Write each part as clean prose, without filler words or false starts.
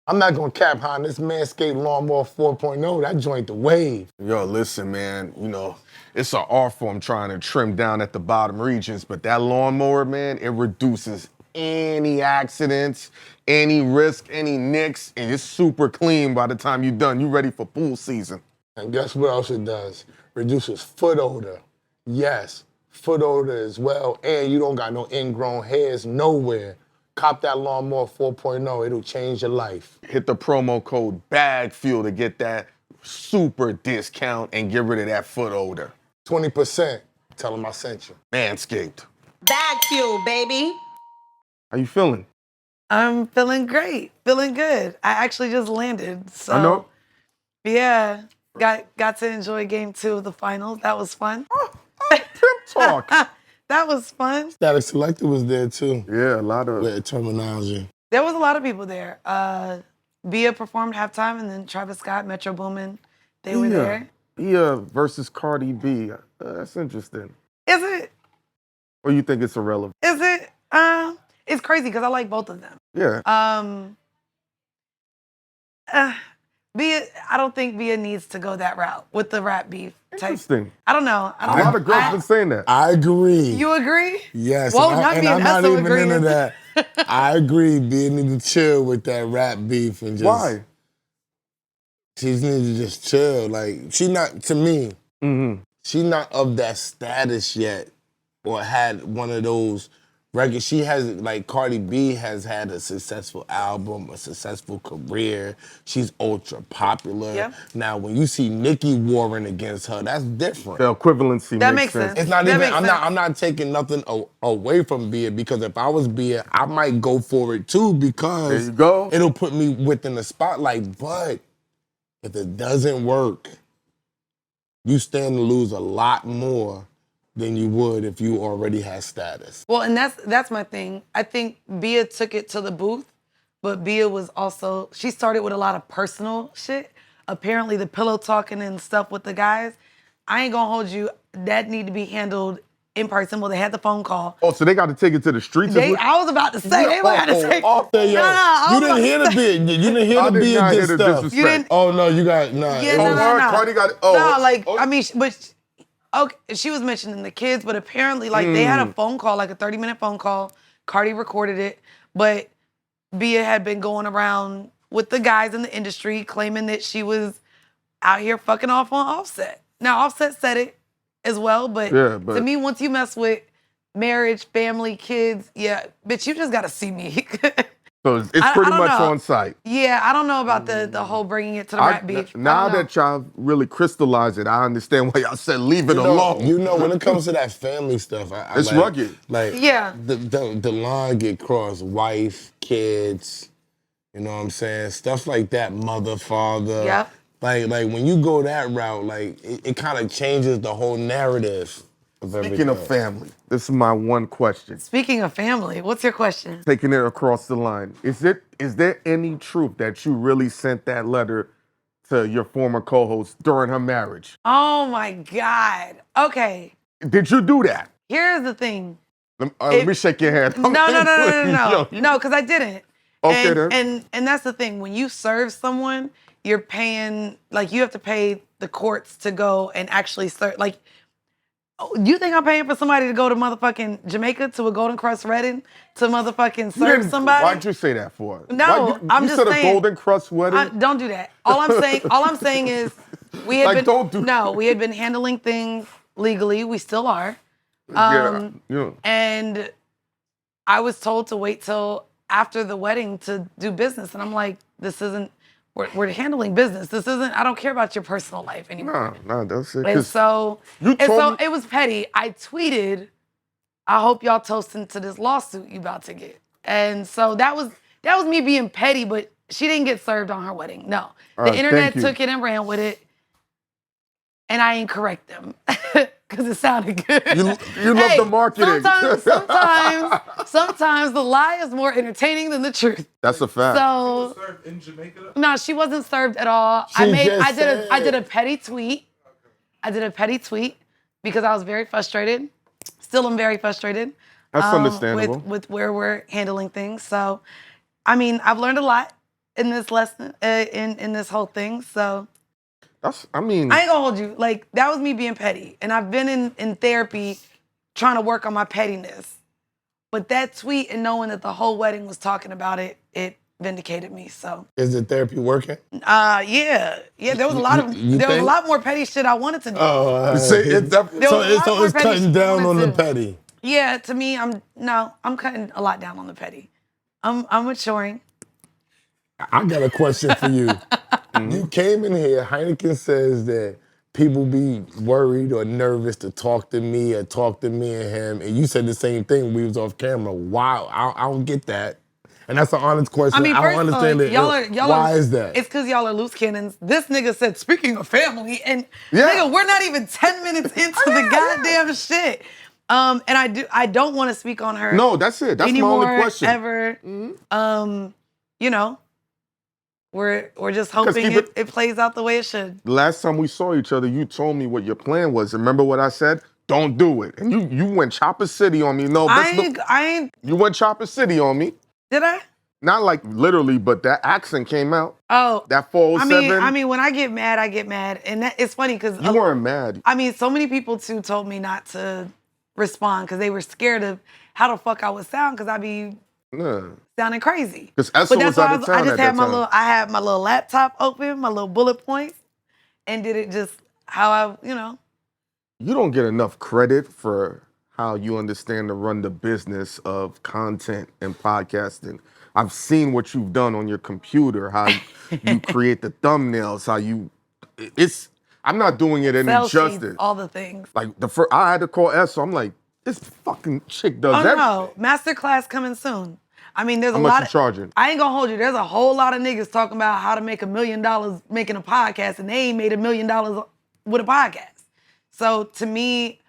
I'm not gonna cap behind this Manscaped Lawnmower 4.0. That joint the wave. Yo, listen, man, it's an art form trying to trim down at the bottom regions, but that lawnmower, man, it reduces any accidents, any risk, any nicks, and it's super clean by the time you're done. You ready for pool season. And guess what else it does? Reduces foot odor. Yes, foot odor as well, and you don't got no ingrown hairs nowhere. Cop that Lawnmower 4.0. It'll change your life. Hit the promo code BagFuel to get that super discount and get rid of that foot odor. 20%. Tell them I sent you. Manscaped. BagFuel, baby. How you feeling? I'm feeling great, feeling good. I actually just landed, so I know. Yeah, got to enjoy game 2 of the finals. That was fun. Pimp talk. That was fun. Static Selector was there too. Yeah, a lot of With terminology. There was a lot of people there. Bia performed halftime, and then Travis Scott, Metro Boomin, they were there. Bia versus Cardi B. That's interesting. Is it? Or you think it's irrelevant? Is it? It's crazy because I like both of them. Yeah. Bia, I don't think Bia needs to go that route with the rap beef type. Interesting. I don't know. A lot of girls been saying that. I agree. You agree? Yes. Whoa, and not me I'm and not Esso even agreeing. into that. I agree. Bia need to chill with that rap beef and just. Why? She needs to just chill. Like, she not, to me, she not of that status yet or had one of those records. She has, like, Cardi B has had a successful album, a successful career. She's ultra popular. Yeah. Now, when you see Nicki warring against her, that's different. The equivalency That makes makes sense. It's not That even, makes sense. I'm not taking nothing away from Bia, because if I was Bia, I might go for it too, because There you go. it'll put me within the spotlight. But if it doesn't work, you stand to lose a lot more than you would if you already had status. Well, and that's my thing. I think Bia took it to the booth, but Bia was also, she started with a lot of personal shit. Apparently the pillow talking and stuff with the guys, I ain't gonna hold you, that need to be handled in person. Well, they had the phone call. Oh, so they got to take it to the streets? I was about to say, they might have to take You didn't hear the Bia. You didn't hear the Bia not good hear the stuff. disrespect. You didn't- Oh no, you got nah. Yeah, it no, was- no, no. Cardi got No, like, oh. I mean, but okay, she was mentioning the kids, but apparently, like, they had a phone call, like a 30-minute phone call. Cardi recorded it, but Bia had been going around with the guys in the industry claiming that she was out here fucking off on Offset. Now, Offset said it as well, but to me, once you mess with marriage, family, kids, yeah, bitch, you just gotta see me. So it's I pretty don't much know. on site. Yeah, I don't know about the whole bringing it to the rap beef. Now that y'all really crystallized it, I understand why y'all said leave it alone. You know, when it comes to that family stuff, It's like, rugged. Like, Yeah. the line get crossed. Wife, kids, you know what I'm saying? Stuff like that, mother, father. Yep. Like when you go that route, like, it kind of changes the whole narrative of everything. Speaking of family, this is my one question. Speaking of family, what's your question? Taking it across the line, is there any truth that you really sent that letter to your former co-host during her marriage? Oh my God. Okay. Did you do that? Here's the thing. Let me shake your hand. No, because I didn't. Okay, and, then. and that's the thing. When you serve someone, you're paying, like, you have to pay the courts to go and actually serve. Like, you think I'm paying for somebody to go to motherfucking Jamaica to a Golden Crust wedding to motherfucking serve somebody? Why'd you say that for? No, I'm you just said saying. a Golden Crust wedding? Don't do that. All I'm saying is we had Like, don't do we had been handling things legally. We still are. Yeah. And I was told to wait till after the wedding to do business. And I'm like, this isn't, we're handling business. This isn't, I don't care about your personal life anymore. No, that's it. And so it was petty. I tweeted, I hope y'all toasting to this lawsuit you about to get. And so that was me being petty, but she didn't get served on her wedding. No. The internet took it and ran with it. And I ain't correct them. Because it sounded good. You love the marketing. Sometimes the lie is more entertaining than the truth. That's a fact. So served in Jamaica? no, she wasn't served at all. I did a petty tweet. I did a petty tweet because I was very frustrated. Still am very frustrated. That's understandable. With where we're handling things. So, I mean, I've learned a lot in this lesson, in this whole thing. So I mean, I ain't gonna hold you. Like, that was me being petty. And I've been in therapy trying to work on my pettiness. But that tweet and knowing that the whole wedding was talking about it, it vindicated me. So Is the therapy working? yeah. There was a lot was a lot more petty shit I wanted to do. Oh, see, it's definitely. so it's cutting down on the petty. Yeah, to me, I'm cutting a lot down on the petty. I'm maturing. I got a question for you. You came in here, Hynaken says that people be worried or nervous to talk to me or talk to me and him, and you said the same thing when we was off camera. Wow, I don't get that. And that's an honest question. I mean, I don't understand it. Why is that? It's because y'all are loose cannons. This nigga said, speaking of family, and nigga, we're not even 10 minutes into the goddamn shit. And I don't want to speak on her. No, that's it. That's my only question. Ever. You know, we're just hoping it plays out the way it should. Last time we saw each other, you told me what your plan was. Remember what I said? Don't do it. And you went Chopper City on me. No, I ain't. You went Chopper City on me. Did I? Not like literally, but that accent came out. Oh. That 407. I mean, when I get mad, I get mad. And it's funny because... You weren't mad. I mean, so many people, too, told me not to respond because they were scared of how the fuck I would sound because I'd be sounding crazy. Because Essa was out of town I just at had that I had my little laptop open, my little bullet points, and did it just how I, You don't get enough credit for how you understand to run the business of content and podcasting. I've seen what you've done on your computer, how you create the thumbnails, I'm not doing it any justice. All the things. Like I had to call Essa. I'm like, this fucking chick does everything. No, masterclass coming soon. I mean, there's how a much lot you charging? I ain't gonna hold you. There's a whole lot of niggas talking about how to make $1 million making a podcast, and they ain't made $1 million with a podcast. So to me,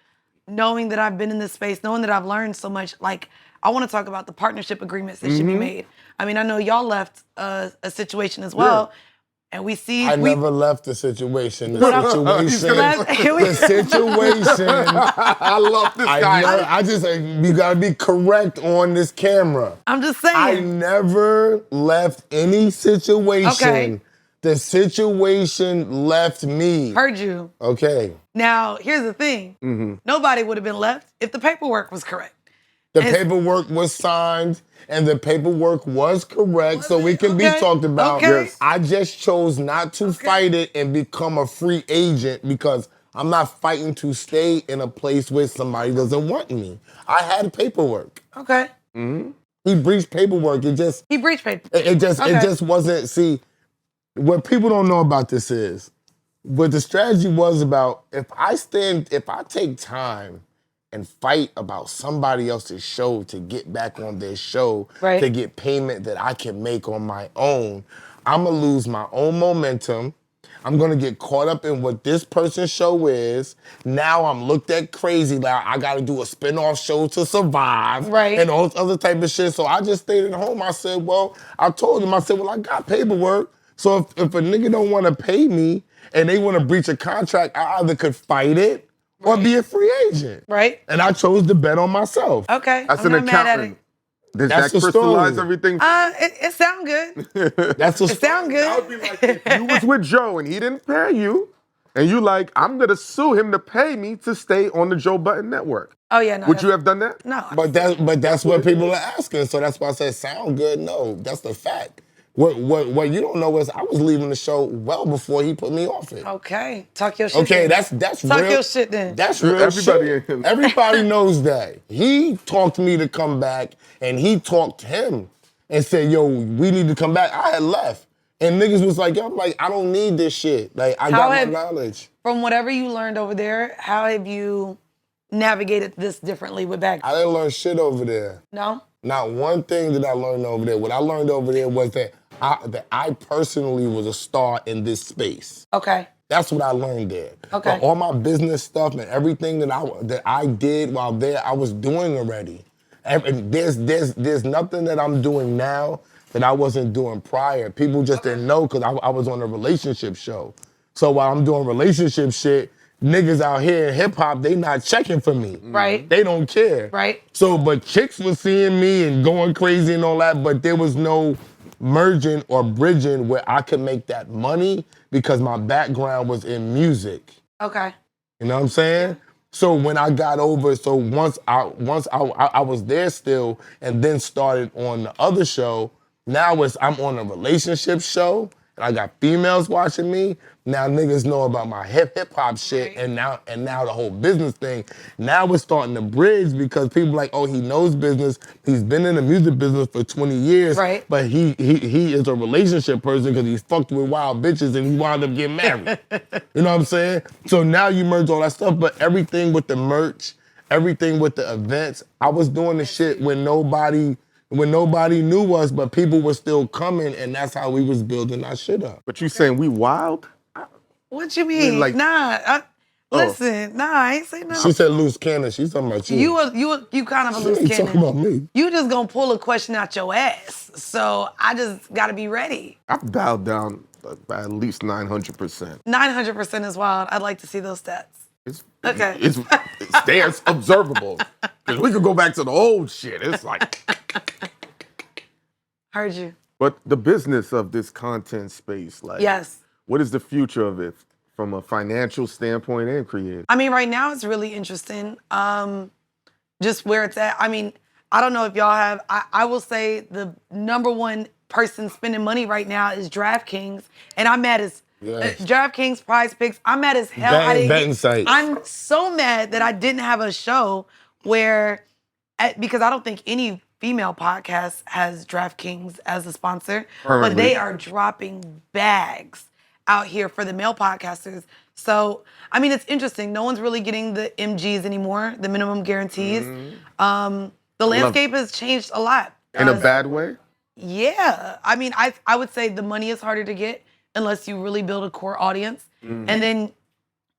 knowing that I've been in this space, knowing that I've learned so much, like, I want to talk about the partnership agreements that should be made. I mean, I know y'all left a situation as well, and we see. I never left the situation. The situation. I love this guy. You gotta be correct on this camera. I'm just saying. I never left any situation. Okay. The situation left me. Heard you. Okay. Now, here's the thing. Nobody would have been left if the paperwork was correct. The paperwork was signed and the paperwork was correct, so we can be talked about. Okay. Yes. I just chose not to fight it and become a free agent because I'm not fighting to stay in a place where somebody doesn't want me. I had paperwork. Okay. He breached paperwork. He breached paperwork. It just wasn't. See, what people don't know about this is, what the strategy was about, if I take time and fight about somebody else's show to get back on their show, to get payment that I can make on my own, I'm gonna lose my own momentum. I'm gonna get caught up in what this person's show is. Now I'm looked at crazy, like I gotta do a spinoff show to survive, and all this other type of shit. So I just stayed at home. I said, I told him, I got paperwork. So if a nigga don't wanna pay me and they wanna breach a contract, I either could fight it or be a free agent. Right. And I chose to bet on myself. Okay. That's an accountant. Does that crystallize everything? It sound good. It sound good. I would be like, if you was with Joe and he didn't pay you, and you like, I'm gonna sue him to pay me to stay on the Joe Budden network. Oh yeah, no. Would you have done that? No. But that's what people are asking. So that's why I said sound good. No, that's the fact. What you don't know is I was leaving the show well before he put me off it. Okay, talk your shit. Okay, then. that's talk real. your shit then. That's real. Everybody knows that. He talked me to come back, and he talked to him and said, "Yo, we need to come back." I had left, and niggas was like, "Yo, I'm like, I don't need this shit. Like, I got my knowledge." From whatever you learned over there, how have you navigated this differently with BagFuel? I didn't learn shit over there. No. Not one thing that I learned over there. What I learned over there was that I personally was a star in this space. Okay. That's what I learned there. Okay. But all my business stuff and everything that I did while there, I was doing already. And there's nothing that I'm doing now that I wasn't doing prior. People just didn't know because I was on a relationship show. So while I'm doing relationship shit, niggas out here in hip hop, they not checking for me. Right. They don't care. Right. So, but chicks was seeing me and going crazy and all that, but there was no merging or bridging where I could make that money because my background was in music. Okay. You know what I'm saying? So when I got over, so once I was there still, and then started on the other show. Now I'm on a relationship show, and I got females watching me. Now niggas know about my hip hop shit, Right. and now the whole business thing. Now we're starting to bridge because people like, oh, he knows business. He's been in the music business for 20 years, Right. but he is a relationship person because he's fucked with wild bitches and he wound up getting married. You know what I'm saying? So now you merge all that stuff, but everything with the merch, everything with the events, I was doing the shit when nobody knew us, but people were still coming, and that's how we was building our shit up. But you saying we wild? What you mean? like- Listen, I ain't say no. She said loose cannon. She's talking about you. You kind of a She loose ain't cannon. talking about me. You just gonna pull a question out your ass. So I just gotta be ready. I've dialed down by at least 900%. 900% is wild. I'd like to see those stats. Okay. It's there's observable. Because we could go back to the old shit. It's like. Heard you. But the business of this content space, like, Yes. what is the future of it from a financial standpoint and creative? I mean, right now it's really interesting. Just where it's at. I mean, I don't know if y'all have. I will say the number one person spending money right now is DraftKings, and I'm mad as DraftKings, Prize Picks. I'm mad as hell. Betting sites. I'm so mad that I didn't have a show where, because I don't think any female podcast has DraftKings as a sponsor, but they are dropping bags out here for the male podcasters. So, I mean, it's interesting. No one's really getting the MGs anymore, the minimum guarantees. The landscape has changed a lot. In a bad way? Yeah. I mean, I would say the money is harder to get unless you really build a core audience. And then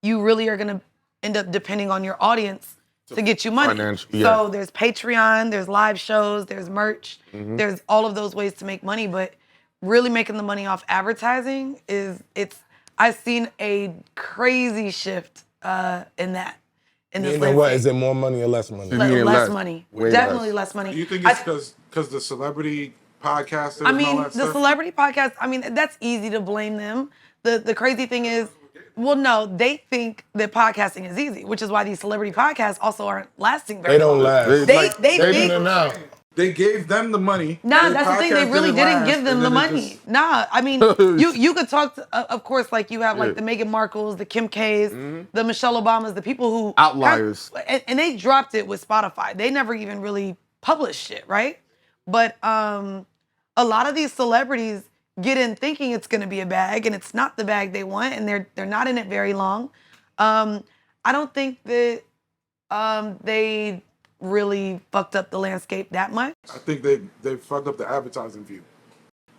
you really are going to end up depending on your audience to get you money. So there's Patreon, there's live shows, there's merch, there's all of those ways to make money. But really making the money off advertising I've seen a crazy shift in that. In this You know what? Is it more money or less money? less money. Way Definitely less money. Do you think it's because the celebrity podcasters I and all mean, that the stuff? celebrity podcast, I mean, that's easy to blame them. The crazy thing is, well, no, they think that podcasting is easy, which is why these celebrity podcasts also aren't lasting very They long. don't last. They They think, in and out. They gave them the money. Nah, The that's the thing. They podcast really didn't last, give them and the then it money. just- Nah, I mean, you could talk to, of course, like you have like the Meghan Markles, the Kim K's, the Michelle Obamas, the people who Outliers. and they dropped it with Spotify. They never even really published shit, right? But a lot of these celebrities get in thinking it's going to be a bag, and it's not the bag they want, and they're not in it very long. I don't think that they really fucked up the landscape that much. I think they fucked up the advertising view.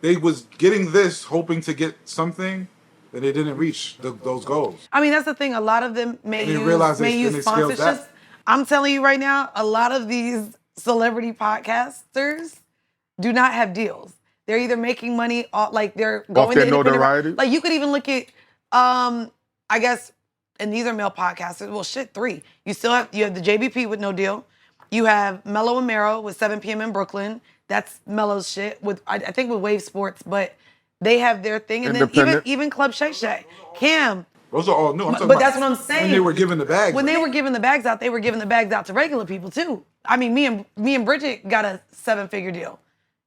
They was getting this hoping to get something, and they didn't reach those goals. I mean, that's the thing. A lot of them may They realize they use scaled back. sponsorships. I'm telling you right now, a lot of these celebrity podcasters do not have deals. They're either making money, like they're going their to independent. notoriety? Like you could even look at, I guess, and these are male podcasters. Well, shit, 3. You have the JBP with no deal. You have Mello and Mero with 7 p.m. in Brooklyn. That's Mello's shit with I think with Wave Sports, but they have their thing. And then even Club Shay Shay, Cam. Those are all new. I'm talking But about that's what I'm saying. When they were giving the bags. When they were giving the bags out, they were giving the bags out to regular people too. I mean, me and Bridget got a 7-figure deal.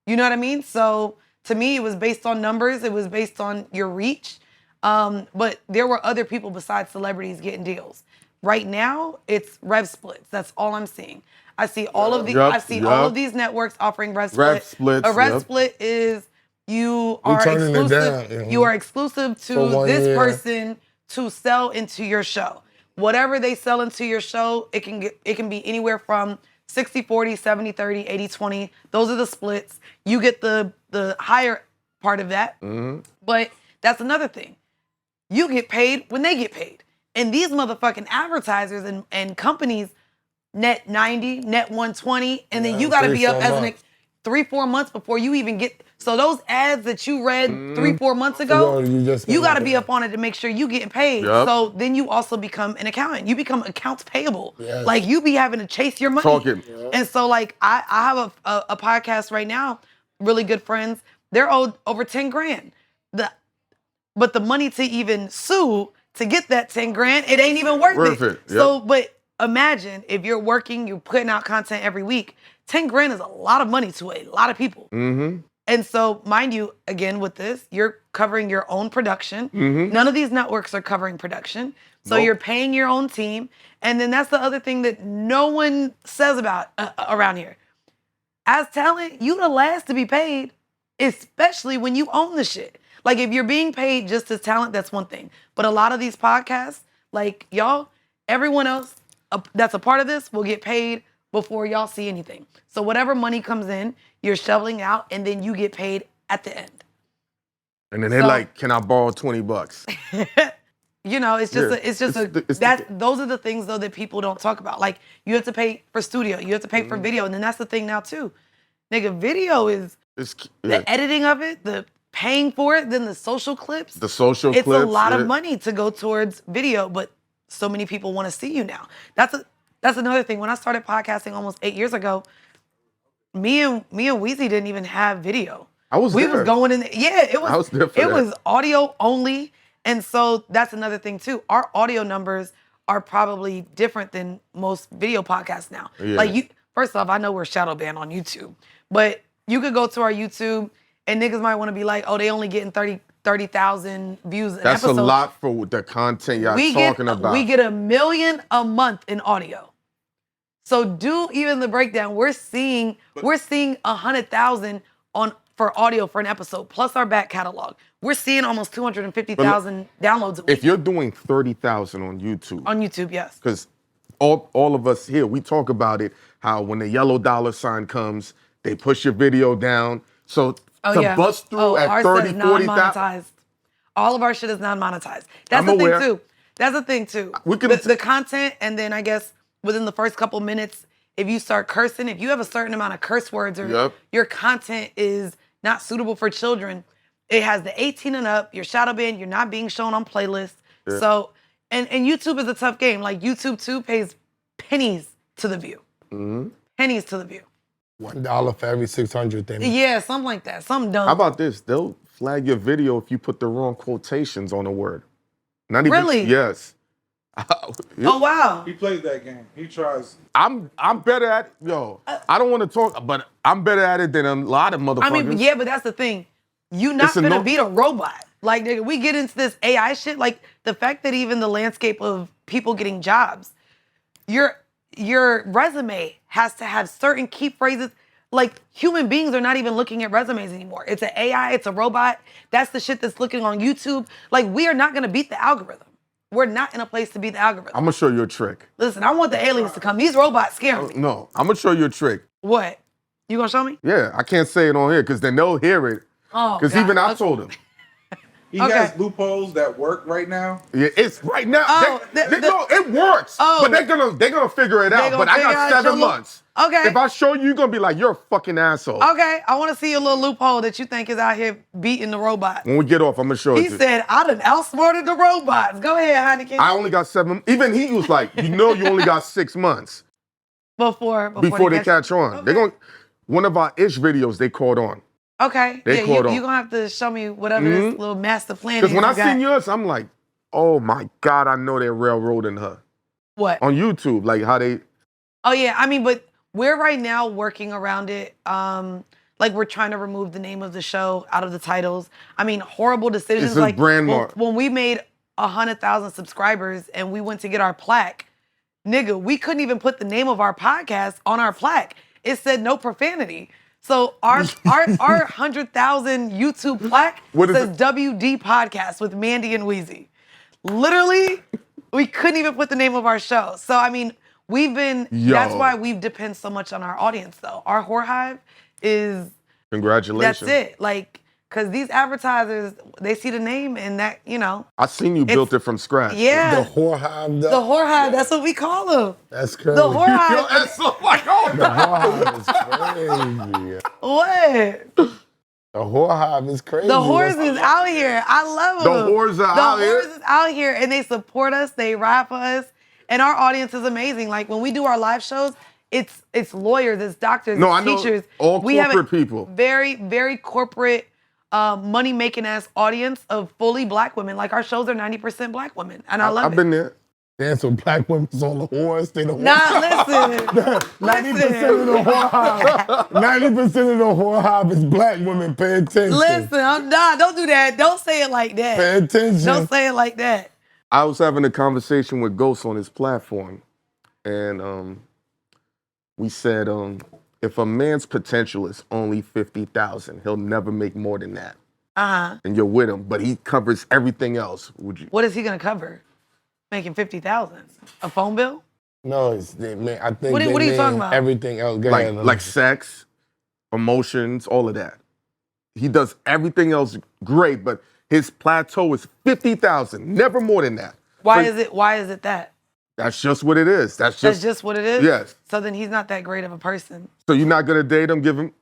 You know what I mean? So to me, it was based on numbers. It was based on your reach. But there were other people besides celebrities getting deals. Right now, it's rev splits. That's all I'm seeing. I see all of all of these networks offering rev splits. A rev split is you are turning it exclusive. down. You are exclusive For to 1 this year. person to sell into your show. Whatever they sell into your show, it can be anywhere from 60-40, 70-30, 80-20. Those are the splits. You get the higher part of that. But that's another thing. You get paid when they get paid. And these motherfucking advertisers and companies net 90, net 120, and then you got to be up as 3-4 months before you even get. So those ads that you read 3-4 months ago, you got to be up on it to make sure you getting paid. Yep. So then you also become an accountant. You become accounts payable. Yes. Like you be having to chase your money. Talking. And so like I have a podcast right now, really good friends They're owed over 10 grand. But the money to even sue to get that 10 grand, it ain't even worth it. Yep. So, but imagine if you're working, you're putting out content every week. 10 grand is a lot of money to a lot of people. Mm-hmm. And so, mind you, again, with this, you're covering your own production. Mm-hmm. None of these networks are covering production. So Nope. you're paying your own team. And then that's the other thing that no one says about around here. As talent, you the last to be paid, especially when you own the shit. Like, if you're being paid just as talent, that's one thing. But a lot of these podcasts, like y'all, everyone else that's a part of this will get paid before y'all see anything. So whatever money comes in, you're shoveling out, and then you get paid at the end. And then they're like, "Can I borrow $20?" You know, it's just Yeah. those are the things though that people don't talk about. Like, you have to pay for studio, you have to pay for video, and then that's the thing now too. Nigga, video is the editing of it, the paying for it, then the social clips. It's a lot of money to go towards video, but so many people want to see you now. That's another thing. When I started podcasting almost 8 years ago, me and Weezy didn't even have video. We was going in. Yeah, it was audio only, and so that's another thing too. Our audio numbers are probably different than most video podcasts now. Yeah. Like, first off, I know we're shadow banned on YouTube, but you could go to our YouTube and niggas might want to be like, oh, they only getting 30,000 views an episode. That's a lot for the content y'all talking about. We get 1 million a month in audio. So do even the breakdown. We're seeing 100,000 for audio for an episode, plus our back catalog. We're seeing almost 250,000 downloads a week. If you're doing 30,000 on YouTube. On YouTube, yes. Because all of us here, we talk about it, how when the yellow dollar sign comes, they push your video down. So bust through at 30, 40,000. All of our shit is non-monetized. That's the thing too. The content, and then I guess within the first couple minutes, if you start cursing, if you have a certain amount of curse words or your content is not suitable for children, it has the 18 and up, you're shadow banned, you're not being shown on playlists. Yeah. So, and YouTube is a tough game. Like, YouTube too pays pennies to the view. Mm-hmm. Pennies to the view. $1 for every 600 thing. Yeah, something like that. Something dumb. How about this? They'll flag your video if you put the wrong quotations on a word. Not even. Really? Yes. Oh wow. He played that game. He tries. I'm better at I don't want to talk, but I'm better at it than a lot of motherfuckers. I mean, yeah, but that's the thing. You not gonna beat a robot. Like, nigga, we get into this AI shit. Like, the fact that even the landscape of people getting jobs, your resume has to have certain key phrases. Like, human beings are not even looking at resumes anymore. It's an AI, it's a robot. That's the shit that's looking on YouTube. Like, we are not gonna beat the algorithm. We're not in a place to beat the algorithm. I'm gonna show you a trick. Listen, I want the aliens to come. These robots scare me. No, I'm gonna show you a trick. What? You gonna show me? Yeah, I can't say it on here because then they'll hear it. Oh, because even I told them. He has loopholes that work right now. Yeah, it's right now. Oh, it works. Oh. But they're gonna figure it out. But I got 7 months. Okay. If I show you, you're gonna be like, you're a fucking asshole. Okay, I want to see a little loophole that you think is out here beating the robot. When we get off, I'm gonna show it to you. He said, I done outsmarted the robots. Go ahead, Hynaken. I only got 7. Even he was like, you only got 6 months before they catch on. Okay. They're going. One of our ish videos they caught on. Okay. They caught on. You're gonna have to show me whatever this little master plan is. Because when I seen yours, I'm like, oh my God, I know they're railroading her. What? On YouTube, like how they. Oh yeah, I mean, but we're right now working around it. Like, we're trying to remove the name of the show out of the titles. I mean, horrible decisions. It's a like brand mark. When we made 100,000 subscribers and we went to get our plaque, nigga, we couldn't even put the name of our podcast on our plaque. It said no profanity. So our 100,000 YouTube plaque says WD Podcast with Mandii and Weezy. Literally, we couldn't even put the name of our show. So I mean, that's why we depend so much on our audience though. Our whore hive is congratulations. That's it. Like, because these advertisers, they see the name and that, I seen you built it from scratch. Yeah. The whore hive. The whore hive, that's what we call them. That's crazy. The whore hive. Yo, that's so like, oh, The whore hive is crazy. What? The whore hive is crazy. The whores is out here. I love them. The whores are out here. The whores is out here and they support us. They rap for us. And our audience is amazing. Like, when we do our live shows, it's lawyers, it's doctors, it's teachers. All corporate people. Very, very corporate money-making ass audience of fully black women. Like our shows are 90% black women, and I love it. I've been there. Damn, so black women's on the whores. They don't Nah, listen. 90% of the whore hive. 90% of the whore hive is black women. Pay attention. Listen, don't do that. Don't say it like that. Pay attention. Don't say it like that. I was having a conversation with Ghost on his platform, and we said, if a man's potential is only 50,000, he'll never make more than that. And you're with him, but he covers everything else. Would you? What is he gonna cover? Making 50,000? A phone bill? No, man, I think What are you talking about? Everything else. Go ahead, Like sex, emotions, all of that. He does everything else great, but his plateau is 50,000, never more than that. Why is it that? That's just what it is. That's just what it is? Yes. So then he's not that great of a person. So you're not gonna date him, give him.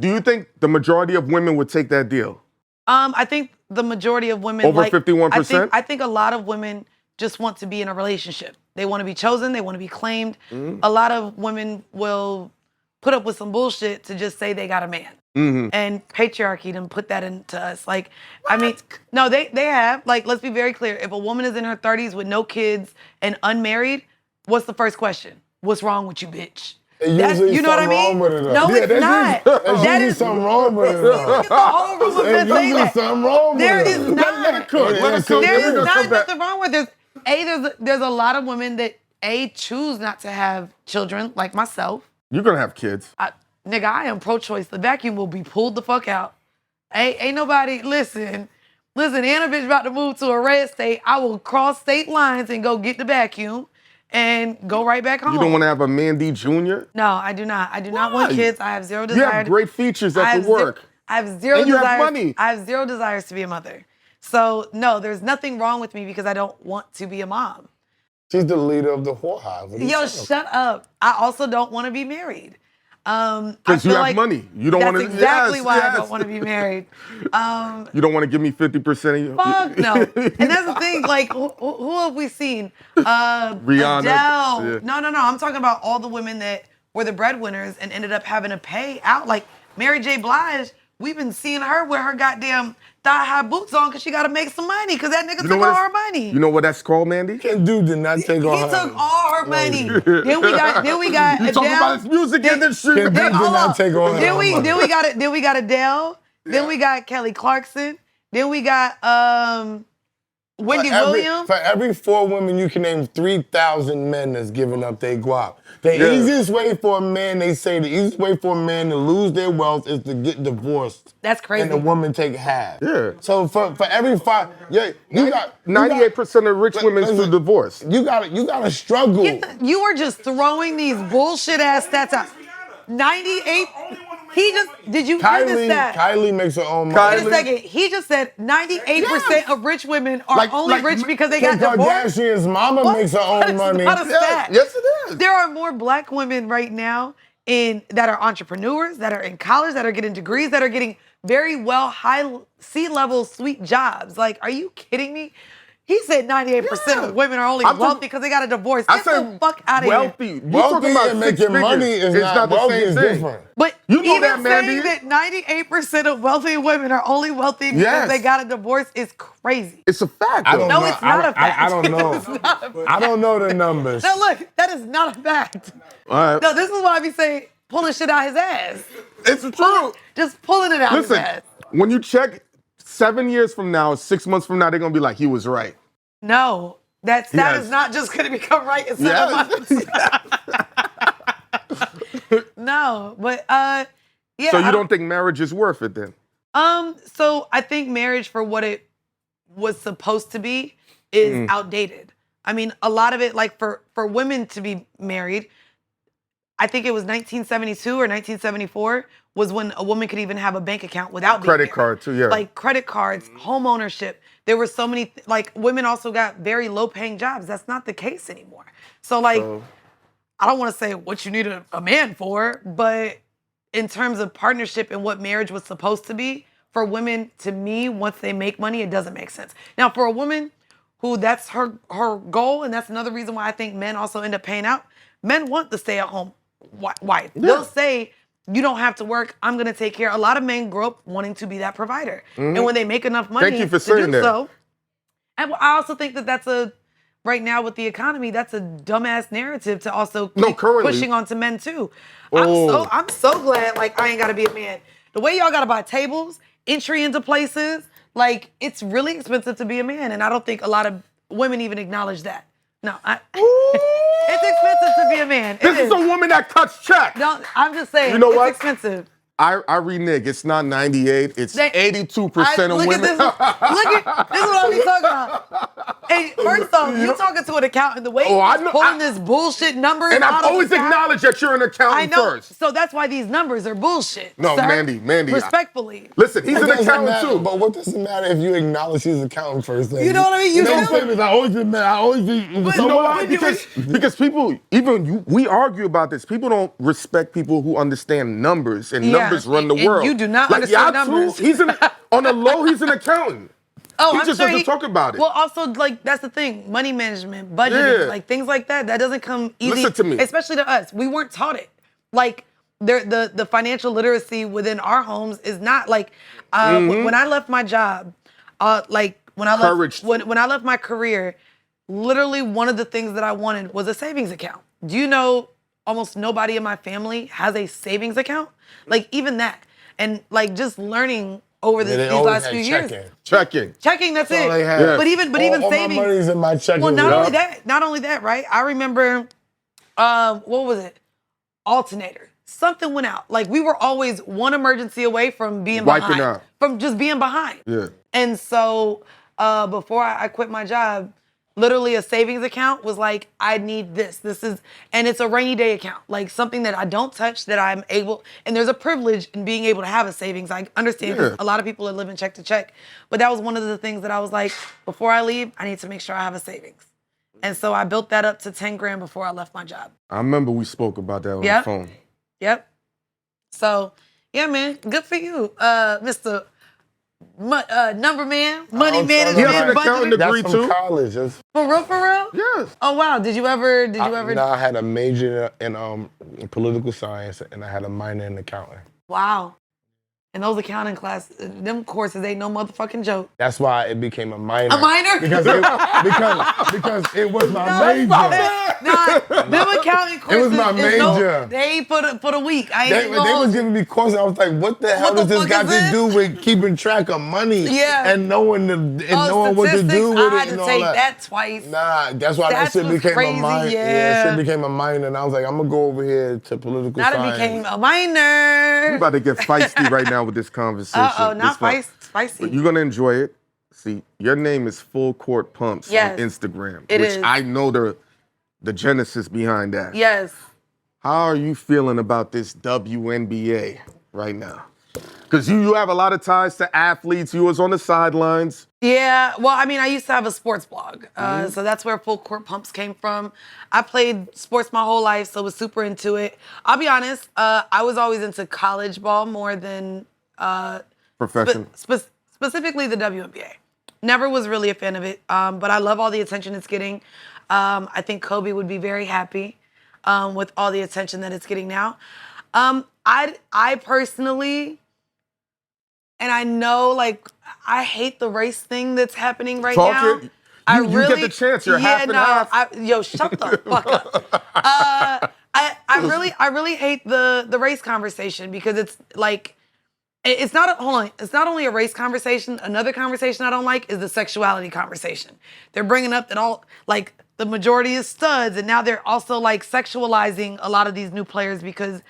Do you think the majority of women would take that deal? I think the majority of women Over 51%? I think a lot of women just want to be in a relationship. They want to be chosen. They want to be claimed. A lot of women will put up with some bullshit to just say they got a man. And patriarchy done put that into us. Like, what? I mean, no, they have. Like, let's be very clear. If a woman is in her 30s with no kids and unmarried, what's the first question? What's wrong with you, bitch? You know what I mean? No, it's not. That is something wrong with it. Get the whole room of men saying that. Something wrong with There it. is not. Let it cook. There is not nothing wrong with this. There's a lot of women that choose not to have children, like myself. You're gonna have kids. Nigga, I am pro-choice. The vacuum will be pulled the fuck out. Ain't nobody, listen, and a bitch about to move to a red state. I will cross state lines and go get the vacuum and go right back home. You don't want to have a Mandii Jr.? No, I do not. I do not want kids. I have zero You desire. have great features at the work. I have zero And you desires. have money. I have zero desires to be a mother. So, no, there's nothing wrong with me because I don't want to be a mom. She's the leader of the whore hive. Yo, shut up. I also don't want to be married. Because you have money. You don't want to. That's exactly why I don't want to be married. You don't want to give me 50% of your. Fuck no. And that's the thing. Like, who have we seen? Rihanna. Adele. Yeah. No. I'm talking about all the women that were the breadwinners and ended up having to pay out. Like Mary J. Blige. We've been seeing her with her goddamn thigh-high boots on because she got to make some money because that nigga took all her money. You know what that's called, Mandii? That dude did not take all her He took all her money. Then we got You Adele. talking about his music industry? That dude did not take all her Then we money. got Adele. Then we got Kelly Clarkson. Then we got Wendy Williams. For every 4 women, you can name 3,000 men that's giving up their guap. The easiest way for a man, they say, the easiest way for a man to lose their wealth is to get divorced. That's crazy. And the woman take half. Yeah. So for every 5, you got 98% of rich women to divorce. You gotta struggle. You are just throwing these bullshit ass stats out. 98. Did you hear this stat? Kylie makes her own money. Wait a second. He just said 98% of rich women are only rich because they got divorced. Kardashian's mama makes her own money. That's not a stat. Yes, it is. There are more black women right now that are entrepreneurs, that are in college, that are getting degrees, that are getting very well high C-level sweet jobs. Like, are you kidding me? He said 98% of women are only wealthy because they got a divorce. Get the fuck out of here. Wealthy and making money is not the same thing. But you know even that, saying that 98% of wealthy women are only wealthy because they got a divorce is crazy. It's a fact. No, it's not a fact. I don't know. I don't know the numbers. No, look, that is not a fact. All right. No, this is why I be saying pulling shit out his ass. It's true. Just pulling it out his ass. When you check 7 years from now, 6 months from now, they're going to be like, he was right. No, that stat is not just going to become right in 7 months. No, but yeah. So you don't think marriage is worth it then? So I think marriage for what it was supposed to be is outdated. I mean, a lot of it, like for women to be married, I think it was 1972 or 1974 was when a woman could even have a bank account without being credit married. card too, yeah. Like credit cards, home ownership. There were so many, like women also got very low paying jobs. That's not the case anymore. So like, I don't want to say what you need a man for, but in terms of partnership and what marriage was supposed to be, for women, to me, once they make money, it doesn't make sense. Now, for a woman who that's her goal, and that's another reason why I think men also end up paying out, men want the stay-at-home wife. Yeah. They'll say, you don't have to work. I'm going to take care. A lot of men grow up wanting to be that provider. And when they make enough money Thank you for to saying do that. so. And I also think that that's right now with the economy, that's a dumbass narrative to also keep pushing onto men too. I'm so glad like I ain't got to be a man. The way y'all got to buy tables, entry into places, like it's really expensive to be a man. And I don't think a lot of women even acknowledge that. No, it's expensive to be a man. This is a woman that cuts checks. No, I'm just saying, You know what? It's expensive. I renege. It's not 98. It's 82% of women. This is what I be talking about. Hey, first off, you talking to an accountant. The way he's pulling this bullshit numbers and out I've of always the sky, acknowledged that you're an accountant I know. first. So that's why these numbers are bullshit. No, sir. Mandii. Respectfully. Listen, he's an accountant too. But what does it matter if you acknowledge he's an accountant first? You know what I mean? You don't still- say this. I always admit. You know why? Because people, we argue about this. People don't respect people who understand numbers, and numbers run the world. You do not like understand Yatu, numbers. On the low, he's an accountant. Oh, he I'm just sure doesn't talk about it. Well, also, like, that's the thing. Money management, budgeting, like, things like that. That doesn't come easy. Listen to me. Especially to us. We weren't taught it. Like, the financial literacy within our homes is not, like, when I left my job, when I left my career, literally one of the things that I wanted was a savings account. Do you know almost nobody in my family has a savings account? Like, even that. And, like, just learning over these last few years. Checking, that's it. Yeah. But even all savings. my money's in my checking. Well, not only that, right? I remember, what was it? Alternator. Something went out. Like, we were always one emergency away from being behind. out. From just being behind. Yeah. And so, before I quit my job, literally a savings account was like, I need this. And it's a rainy day account, like something that I don't touch, that I'm able, and there's a privilege in being able to have a savings. I understand because a lot of people are living check to check, but that was one of the things that I was like, before I leave, I need to make sure I have a savings. And so I built that up to 10 grand before I left my job. I remember we spoke about that on the phone. Yep. So, yeah, man, good for you, Mr. Number man, money management, He has an accounting degree That's too. from college. For real? Yes. Oh wow! Did you ever? No, I had a major in political science and I had a minor in accounting. Wow. And those accounting classes, them courses ain't no motherfucking joke. That's why it became a minor. A minor? Because it was my major. Them accounting courses. It was my major. They put a week. They was giving me courses. I was like, what the hell does this got to do with keeping track of money? Yeah. And knowing what to do with it. I had to take that twice. Nah, that's why that shit became a minor. Yeah, shit became a minor. And I was like, I'm gonna go over here to political science. Now it became a minor. We're about to get feisty right now with this conversation. Not spicy. You're gonna enjoy it. See, your name is Full Court Pumps on Instagram, which I know the genesis behind that. Yes. How are you feeling about this WNBA right now? Because you have a lot of ties to athletes. You was on the sidelines. Yeah, well, I mean, I used to have a sports blog, so that's where Full Court Pumps came from. I played sports my whole life, so was super into it. I'll be honest, I was always into college ball more than Professional. Specifically the WNBA. Never was really a fan of it, but I love all the attention it's getting. I think Kobe would be very happy with all the attention that it's getting now. I personally, and I know, like, I hate the race thing that's happening right now. You get the chance. You're half and half. Yo, shut the fuck up. I really hate the race conversation because it's like, it's not only a race conversation. Another conversation I don't like is the sexuality conversation. They're bringing up that all, like, the majority is studs, and now they're also like sexualizing a lot of these new players because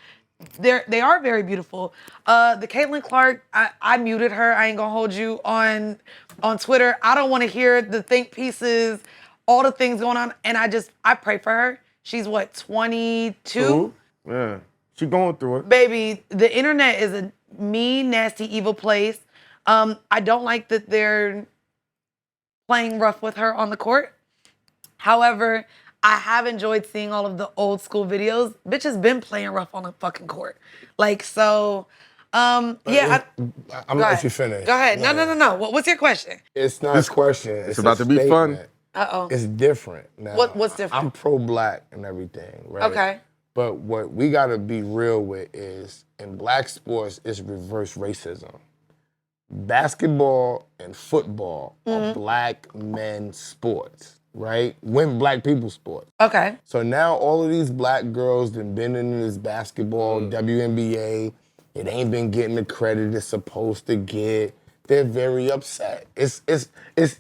they are very beautiful. The Caitlin Clark, I muted her. I ain't gonna hold you on Twitter. I don't want to hear the think pieces, all the things going on, and I pray for her. She's what, 22? Yeah, she's going through it. Baby, the internet is a mean, nasty, evil place. I don't like that they're playing rough with her on the court. However, I have enjoyed seeing all of the old school videos. Bitch has been playing rough on the fucking court. Like, so, I'm gonna let you finish. Go ahead. No. What's your question? It's not a question. It's about to be fun. Uh-oh. It's different now. What's different? I'm pro-black and everything, right? Okay. But what we gotta be real with is in black sports, it's reverse racism. Basketball and football are black men sports, right? Black people sports. Okay. So now all of these black girls that been in this basketball, WNBA, it ain't been getting the credit it's supposed to get. They're very upset. It's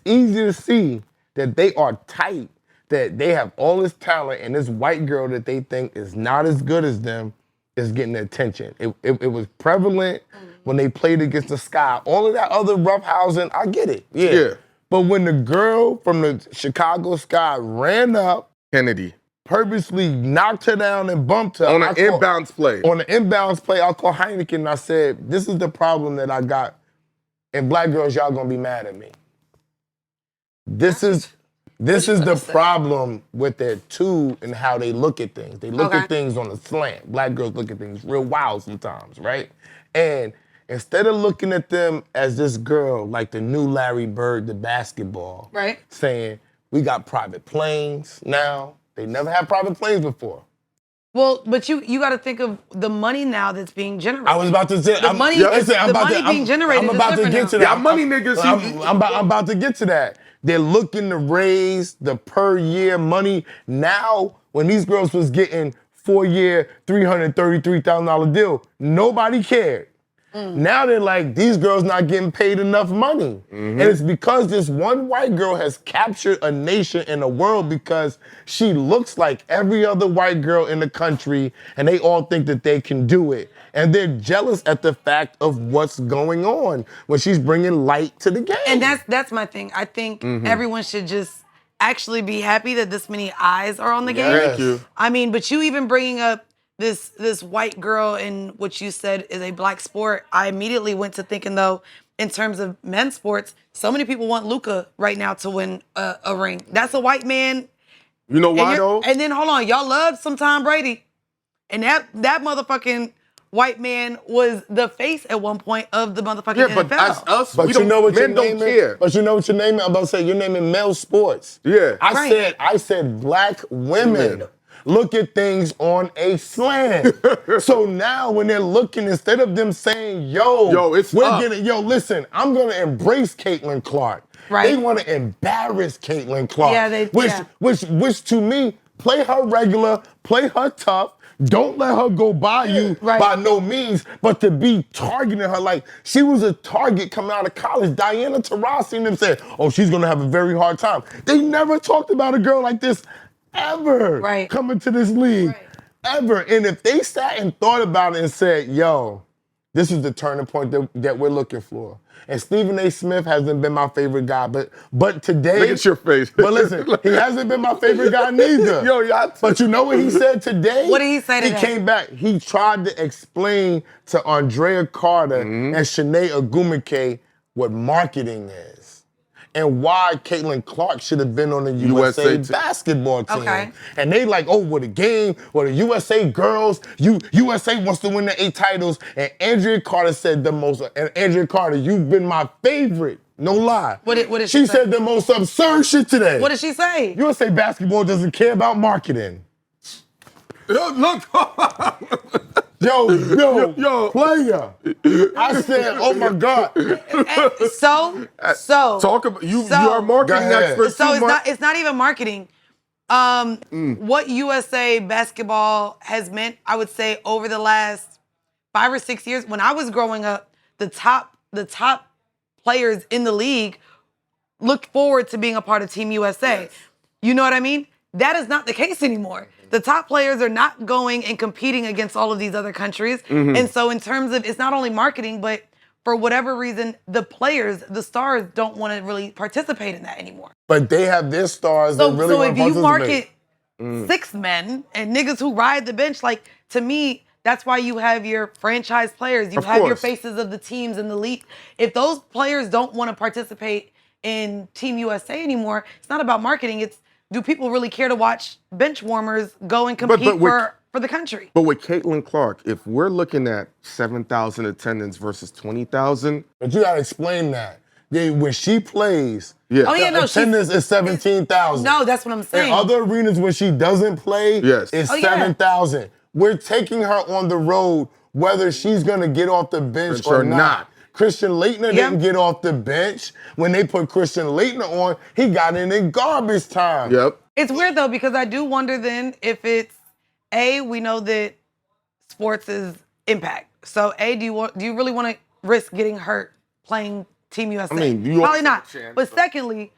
easy to see that they are tight, that they have all this talent, and this white girl that they think is not as good as them is getting attention. It was prevalent when they played against the Sky. All of that other roughhousing, I get it. Yeah. But when the girl from the Chicago Sky ran up, Kennedy. purposely knocked her down and bumped her. On an inbounds play. On an inbounds play, I called Hynaken and I said, this is the problem that I got. And black girls, y'all gonna be mad at me. This is the problem with their two and how they look at things. They look at things on a slant. Black girls look at things real wild sometimes, right? And instead of looking at them as this girl, like the new Larry Bird, the basketball, Right. saying, we got private planes now. They never had private planes before. Well, but you got to think of the money now that's being generated. I was about to say, the money being generated. I'm about to get to that. Yeah, money niggas. I'm about to get to that. They're looking to raise the per year money. Now, when these girls was getting 4-year, $333,000 deal, nobody cared. Now they're like, these girls not getting paid enough money. And it's because this one white girl has captured a nation and a world because she looks like every other white girl in the country and they all think that they can do it. And they're jealous at the fact of what's going on when she's bringing light to the game. And that's my thing. I think everyone should just actually be happy that this many eyes are on the game. Thank you. I mean, but you even bringing up this white girl in what you said is a black sport, I immediately went to thinking, though, in terms of men's sports, so many people want Luka right now to win a ring. That's a white man. You know why, though? And then, hold on, y'all love some Tom Brady. And that motherfucking white man was the face at one point of the motherfucking NFL. But as us, But you know what men you're don't naming? care. But you know what you're naming? I'm about to say you're naming male sports. Yeah. I said black women look at things on a slant. So now when they're looking, instead of them saying, listen, I'm gonna embrace Caitlin Clark. Right. They want to embarrass Caitlin Clark. Yeah, which to me, play her regular, play her tough. Don't let her go by you by no means, but to be targeting her like she was a target coming out of college. Diana Taurasi and them said, oh, she's gonna have a very hard time. They never talked about a girl like this ever coming to this league, ever. And if they sat and thought about it and said, yo, this is the turning point that we're looking for. And Stephen A. Smith hasn't been my favorite guy, but today... Look at your face. But listen, he hasn't been my favorite guy neither. But you know what he said today? What did he say today? He came back. He tried to explain to Andrea Carter and Shanae Ogumike what marketing is. And why Caitlin Clark should have been on the USA basketball team. Okay. And they like, oh, what a game, what the USA girls, USA wants to win the 8 titles. And Andrea Carter said the most, and Andrea Carter, you've been my favorite. No lie. What did she she say? said the most absurd shit today. What did she say? USA basketball doesn't care about marketing. Look. Yo, player. I said, oh my God. Talk about you are a marketing expert. So it's not even marketing. What USA basketball has meant, I would say, over the last 5 or 6 years, when I was growing up, the top players in the league looked forward to being a part of Team USA. Yes. You know what I mean? That is not the case anymore. The top players are not going and competing against all of these other countries. And so in terms of, it's not only marketing, but for whatever reason, the players, the stars don't want to really participate in that anymore. But they have their stars that really want to participate. So if you market 6 men and niggas who ride the bench, like, to me, that's why you have your franchise players. You have your faces of the teams in the league. If those players don't want to participate in Team USA anymore, it's not about marketing. It's, do people really care to watch bench warmers go and compete for the country? But with Caitlin Clark, if we're looking at 7,000 attendance versus 20,000. But you got to explain that. When she plays, attendance is 17,000. No, that's what I'm saying. In other arenas, when she doesn't play, it's 7,000. we're taking her on the road whether she's going to get off the bench or not. Christian Laettner didn't get off the bench. When they put Christian Laettner on, he got in garbage time. Yep. It's weird, though, because I do wonder then if it's, we know that sports is impact. So, do you really want to risk getting hurt playing Team USA? I mean, probably not. But secondly,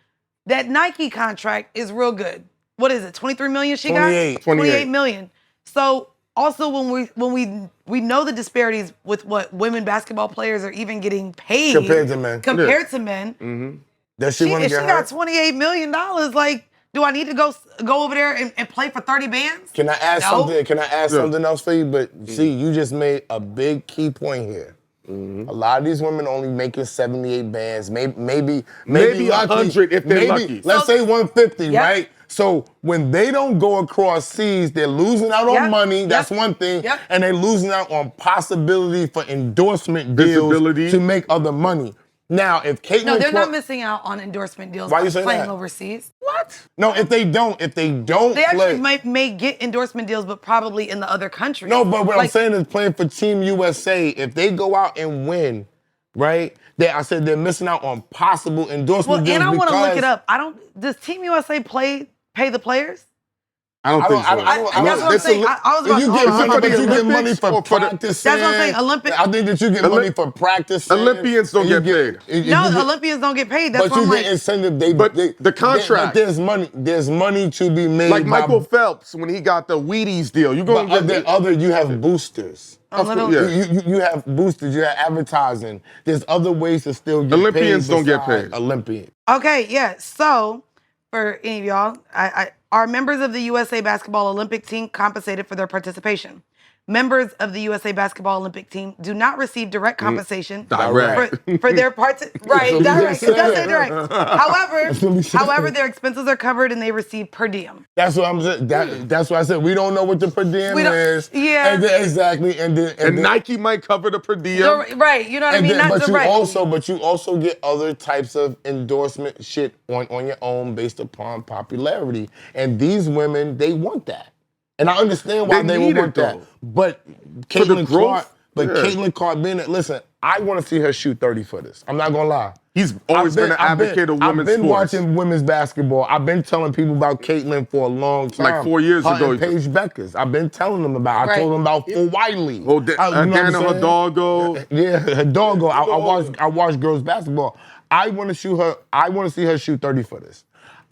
that Nike contract is real good. What is it? 23 million she 28. got? 28 million. So also when we know the disparities with what women basketball players are even getting paid compared to men. Mm-hmm. Does she want to get hurt? She got $28 million. Like, do I need to go over there and play for 30 bands? Can I add something? Can I add something else for you? But see, you just made a big key point here. A lot of these women only making 78 bands, maybe 100 if they're lucky. Let's say 150, right? So when they don't go across seas, they're losing out on money. That's one thing, and they're losing out on possibility for endorsement deals to make other money. Now, if Caitlin, no, they're not missing out on endorsement deals by playing overseas. What? No, if they don't, they actually may get endorsement deals, but probably in the other countries. No, but what I'm saying is playing for Team USA, if they go out and win, right? I said they're missing out on possible endorsement deals. And I want to look it up. Does Team USA pay the players? I don't think so. That's what I'm saying. I was about you get money for practice. That's what I'm saying. Olympic. I think that you get money for practice. Olympians don't get paid. No, Olympians don't get paid. That's but you get incentive. The contract. There's money. There's money to be made. Like Michael Phelps when he got the Wheaties deal. You go you have boosters. You have boosters. You have advertising. There's other ways to still get paid. Olympians don't get paid. Olympian. Okay, yeah. So for any of y'all, are members of the USA Basketball Olympic team compensated for their participation? Members of the USA Basketball Olympic team do not receive direct compensation for their parts. Right, direct. It does say direct. However, their expenses are covered and they receive per diem. That's what I'm saying. That's why I said we don't know what the per diem is. Yeah, exactly. And Nike might cover the per diem. Right, you know what I mean. Not direct. But you also get other types of endorsement shit on your own based upon popularity. And these women, they want that. And I understand why they would want that. But Caitlin Clark being listen, I want to see her shoot 30-footers. I'm not going to lie. He's always been an advocate of women's sports. I've been watching women's basketball. I've been telling people about Caitlin for a long time. Like 4 years ago. Paige Beckers. I've been telling them about. I told them about Phil Wiley. Oh, Dana Hidalgo. Yeah, Hidalgo. I watch girls basketball. I want to see her shoot 30-footers.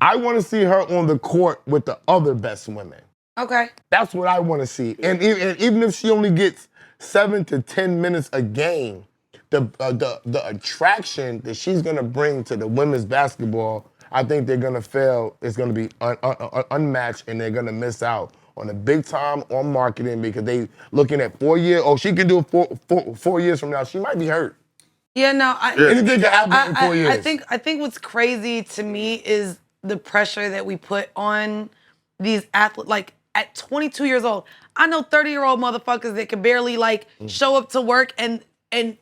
I want to see her on the court with the other best women. Okay. That's what I want to see. And even if she only gets 7 to 10 minutes a game, the attraction that she's going to bring to the women's basketball, I think they're going to fail. It's going to be unmatched, and they're going to miss out on a big time on marketing because they looking at 4 years. Oh, she can do it 4 years from now. She might be hurt. Yeah, no. Anything can happen in 4 years. I think what's crazy to me is the pressure that we put on these athletes. Like, at 22 years old, I know 30-year-old motherfuckers that can barely show up to work and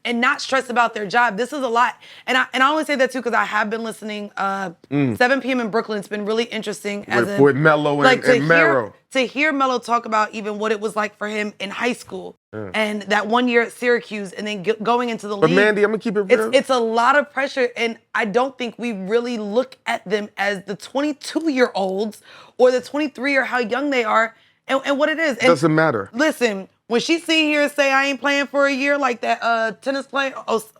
not stress about their job. This is a lot. And I only say that too because I have been listening 7 p.m. in Brooklyn. It's been really interesting with Melo and Mero. To hear Melo talk about even what it was like for him in high school and that 1 year at Syracuse and then going into the league. But Mandii, I'm gonna keep it real. It's a lot of pressure, and I don't think we really look at them as the 22-year-olds or the 23 or how young they are and what it is. And doesn't matter. Listen, when she sit here and say I ain't playing for a year like that tennis player,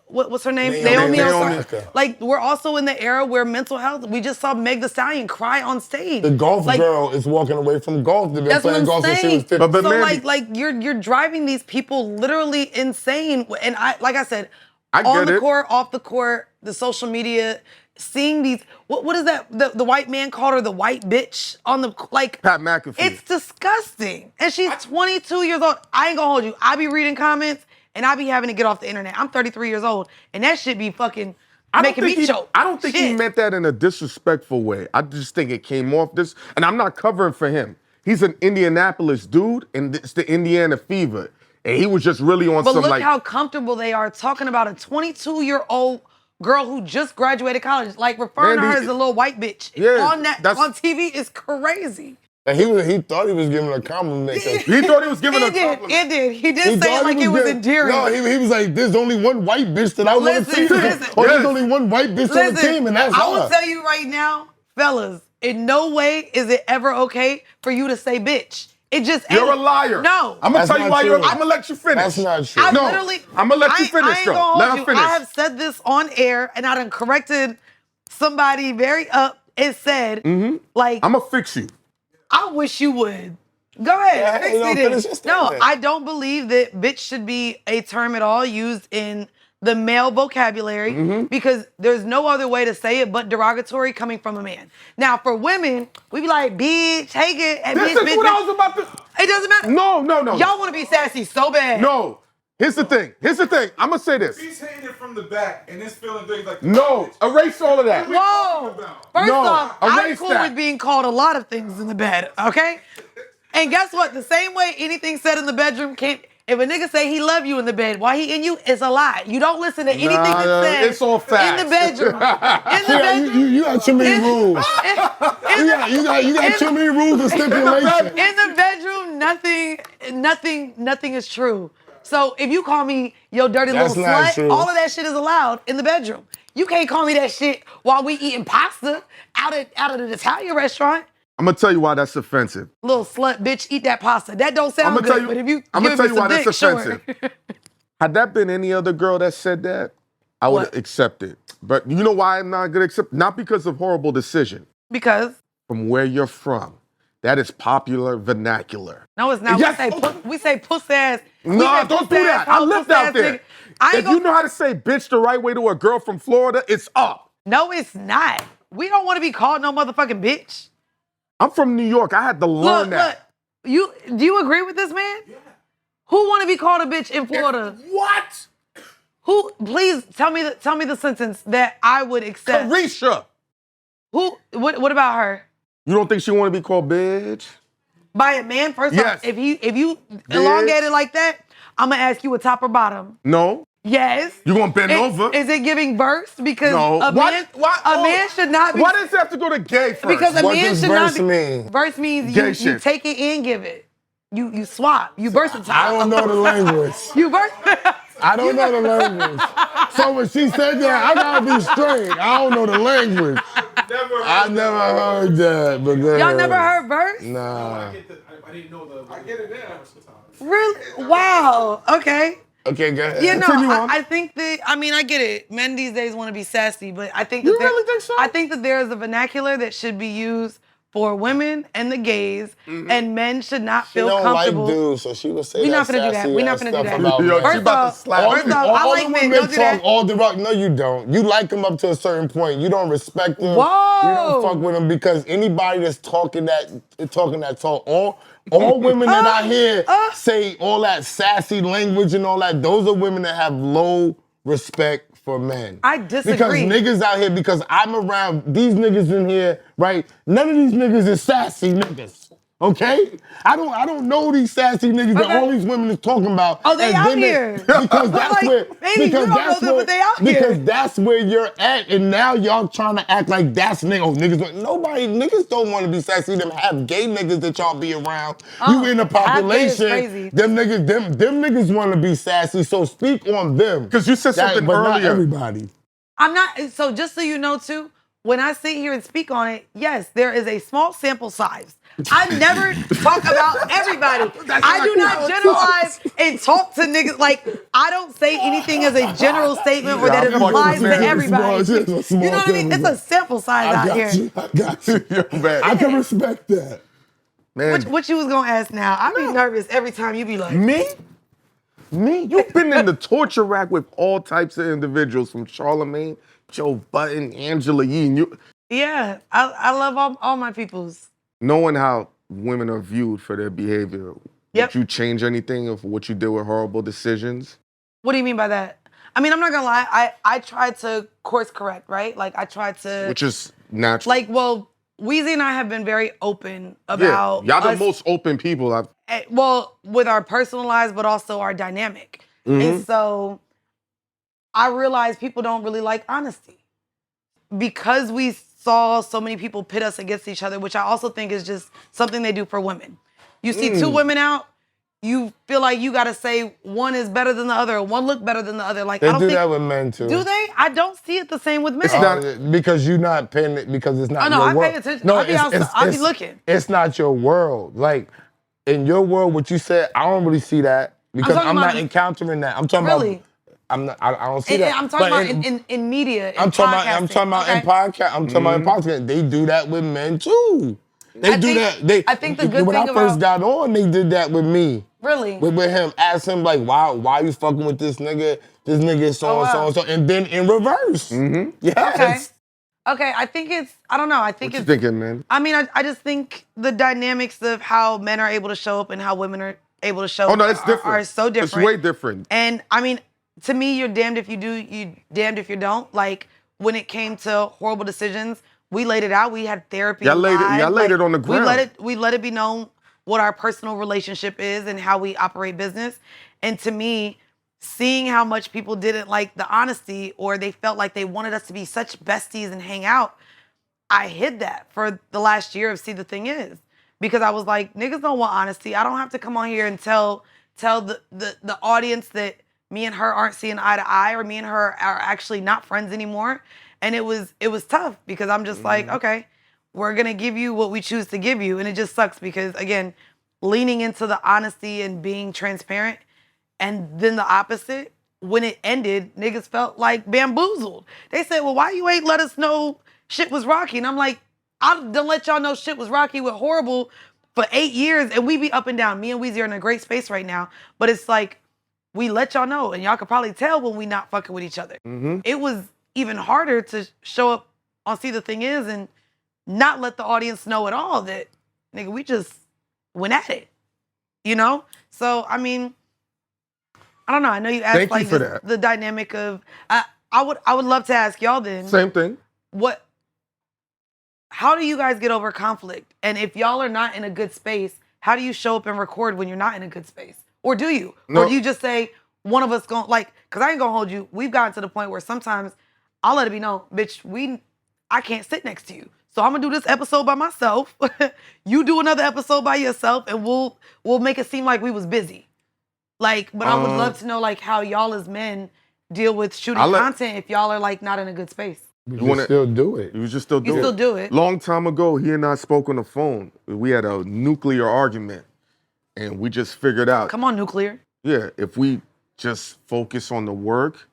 what's her name? Naomi Osaka. Like, we're also in the era where mental health, we just saw Meg Thee Stallion cry on stage. The golf girl is walking away from golf. They've been playing golf since she was 50. But so you're driving these people literally insane. And like I said, on the court, off the court, the social media, seeing these, what is that? The white man called her the white bitch on the, Pat McAfee. It's disgusting. And she's 22 years old. I ain't gonna hold you. I be reading comments and I be having to get off the internet. I'm 33 years old and that shit be fucking making me choke. I don't think he meant that in a disrespectful way. I just think it came off this, and I'm not covering for him. He's an Indianapolis dude and it's the Indiana Fever. And he was just really on some But look how comfortable they are talking about a 22-year-old girl who just graduated college, referring to her as a little white bitch on TV is crazy. And he thought he was giving a compliment. He thought he was giving a compliment. It did. He did say it like it was endearing. No, he was like, there's only one white bitch that I want to see. Or there's only one white bitch on the team, and that's I her. will tell you right now, fellas, in no way is it ever okay for you to say bitch. It just ain't. You're a liar. No. I'm going to tell you why true. I'm going to let you finish. That's not true. I'm going to let you finish, though. Let her finish. I have said this on air, and I done corrected somebody very up and said, like, I'm going to fix you. I wish you would. Go ahead. Fix me then. finish No, I don't believe that bitch should be a term at all used in the male vocabulary because there's no other way to say it but derogatory coming from a man. Now, for women, we be like, bitch, take it. And This bitch, is what I was about to... It doesn't matter. No. Y'all want to be sassy so bad. No. Here's the thing. I'm going to say this. He's hitting it from the back, and it's feeling big like... No. Erase all of that. Whoa. First off, I'm erase cool that. with being called a lot of things in the bed, okay? And guess what? The same way anything said in the bedroom can't... If a nigga say he love you in the bed, why he in you, it's a lie. You don't listen to anything that's said it's all facts. in the bedroom. In the bedroom. You got too many rules. You got too many rules and stipulations. In the bedroom, nothing is true. So if you call me yo dirty That's little not slut, true. all of that shit is allowed in the bedroom. You can't call me that shit while we eating pasta out of the Italian restaurant. I'm going to tell you why that's offensive. Little slut, bitch, eat that pasta. That don't sound good, but if you I'm give gonna tell me you some why dick, that's offensive. sure. Had that been any other girl that said that, I would What? accept it. But you know why I'm not going to accept? Not because of horrible decision. Because From where you're from. That is popular vernacular. no, it's not. Yes. We say puss ass. No, don't do that. I lived out there. If you know how to say bitch the right way to a girl from Florida, it's up. No, it's not. We don't want to be called no motherfucking bitch. I'm from New York. I had to learn that. Look, do you agree with this man? Yeah. Who want to be called a bitch in Florida? What? Who? Please tell me the sentence that I would accept. Carisha. Who? What about her? You don't think she want to be called bitch? By a man? First Yes. off, if you elongate it like that, I'm gonna ask you a top or bottom. No. Yes. You gonna bend over? Is it giving burst? Because No. a man should not be. Why does it have to go to gay first? Because a What man does should not burst be. mean? Burst means Gay you shit. take it and give it. You swap. You versatile. I don't know the language. You burst. I don't know the language. So when she said that, I gotta be straight. I don't know the language. I never heard that. But Y'all never heard verse? Nah. I didn't know the... I get it now. Really? Wow. Okay. Okay, go ahead. Yeah, no, Continue on. I think that, I mean, I get it. Men these days want to be sassy, but I think that You really think so? I think that there is a vernacular that should be used for women and the gays, and men should not She feel don't comfortable. like dudes, so she would say We that not finna do that. sassy We not ass finna do stuff that. about Yo, men. she First about off, to slap first you. off, I like the men. women Don't do that. all the rock. No, you don't. You like them up to a certain point. You don't respect them. Whoa. You don't fuck with them because anybody that's talking that talk, all women that I hear say all that sassy language and all that, those are women that have low respect for men. I disagree. Because niggas out here, because I'm around these niggas in here, right? None of these niggas is sassy niggas. Okay? I don't know these sassy niggas that all these women is talking about. Oh, they And out then here. Because that's Like, where maybe you don't know them, but they out here. because that's where you're at, and now y'all trying to act like that's niggas. Oh, niggas don't want to be sassy. Them have gay niggas that y'all be around. You in the population. crazy. Them niggas want to be sassy. So speak on them. Because you said something but not earlier. everybody. I'm not, so just so you know too, when I sit here and speak on it, yes, there is a small sample size. I never talk about everybody. I do not generalize and talk to niggas. Like, I don't say anything as a general statement or that it applies to everybody. You know what I mean? It's a sample size out here. I got you. I can respect that. Man, What you was gonna ask now? I be nervous every time you be like, me? You've been in the torture rack with all types of individuals, from Charlamagne, Joe Button, Angela Yee. And you, yeah, I love all my peoples. knowing how women are viewed for their behavior, Yep. would you change anything of what you did with horrible decisions? What do you mean by that? I mean, I'm not gonna lie. I tried to course correct, right? Like, I tried to. Which is natural. Like, well, Weezy and I have been very open about. Y'all the us- most open people I've. Well, with our personal lives, but also our dynamic. And so I realized people don't really like honesty. Because we saw so many people pit us against each other, which I also think is just something they do for women. You see two women out, you feel like you gotta say one is better than the other, or one look better than the other. Like They I don't do think, that with men too. do they? I don't see it the same with men. It's not- Because you're not paying it because it's not Oh, no, your I world. pay attention. No, I be outside. I be looking. It's not your world. Like in your world, what you said, I don't really see that because talking I'm not about- encountering that. I'm talking Really? about. I don't see that. I'm talking But about in media. I'm talking about in podcast. I'm talking about in podcast. They do that with men too. I think the good when thing I first about- got on, they did that with me. Really? With him, ask him like, why you fucking with this nigga? This nigga is so and so and so, and then in reverse. Yes. Okay, I think it's, I don't know. I think What you it's thinking, man? I mean, I just think the dynamics of how men are able to show up and how women are able to show Oh up no, it's different. are so different. It's way different. And I mean, to me, you're damned if you do, you damned if you don't. Like when it came to horrible decisions, we laid it out. We had therapy. Y'all laid live. it on the ground. We let it be known what our personal relationship is and how we operate business. And to me, seeing how much people didn't like the honesty or they felt like they wanted us to be such besties and hang out, I hid that for the last year of See the Thing Is. Because I was like, niggas don't want honesty. I don't have to come on here and tell the audience that me and her aren't seeing eye to eye or me and her are actually not friends anymore. And it was tough because I'm just like, okay, we're gonna give you what we choose to give you. And it just sucks because again, leaning into the honesty and being transparent and then the opposite, when it ended, niggas felt like bamboozled. They said, well, why you ain't let us know shit was rocky? And I'm like, I done let y'all know shit was rocky with Horrible for 8 years and we be up and down. Me and Weezy are in a great space right now. But it's like, we let y'all know and y'all could probably tell when we not fucking with each other. It was even harder to show up on See the Thing Is and not let the audience know at all that, nigga, we just went at it, you know? So, I mean, I don't know. I know you asked Thank you like for this- that. the dynamic of, I would love to ask y'all then. Same thing. How do you guys get over conflict? And if y'all are not in a good space, how do you show up and record when you're not in a good space? Or do you? No. Or do you just say, one of us going like, cause I ain't gonna hold you. We've gotten to the point where sometimes I'll let it be known, bitch, I can't sit next to you. So I'm gonna do this episode by myself. You do another episode by yourself and we'll make it seem like we was busy. Like, but I would love to know like how y'all as men deal with shooting content if y'all are like not in a good space. You wanna still do it. You just still do You it. still do it. Long time ago, he and I spoke on the phone. We had a nuclear argument, and we just figured out. Come on, nuclear. Yeah, if we just focus on the work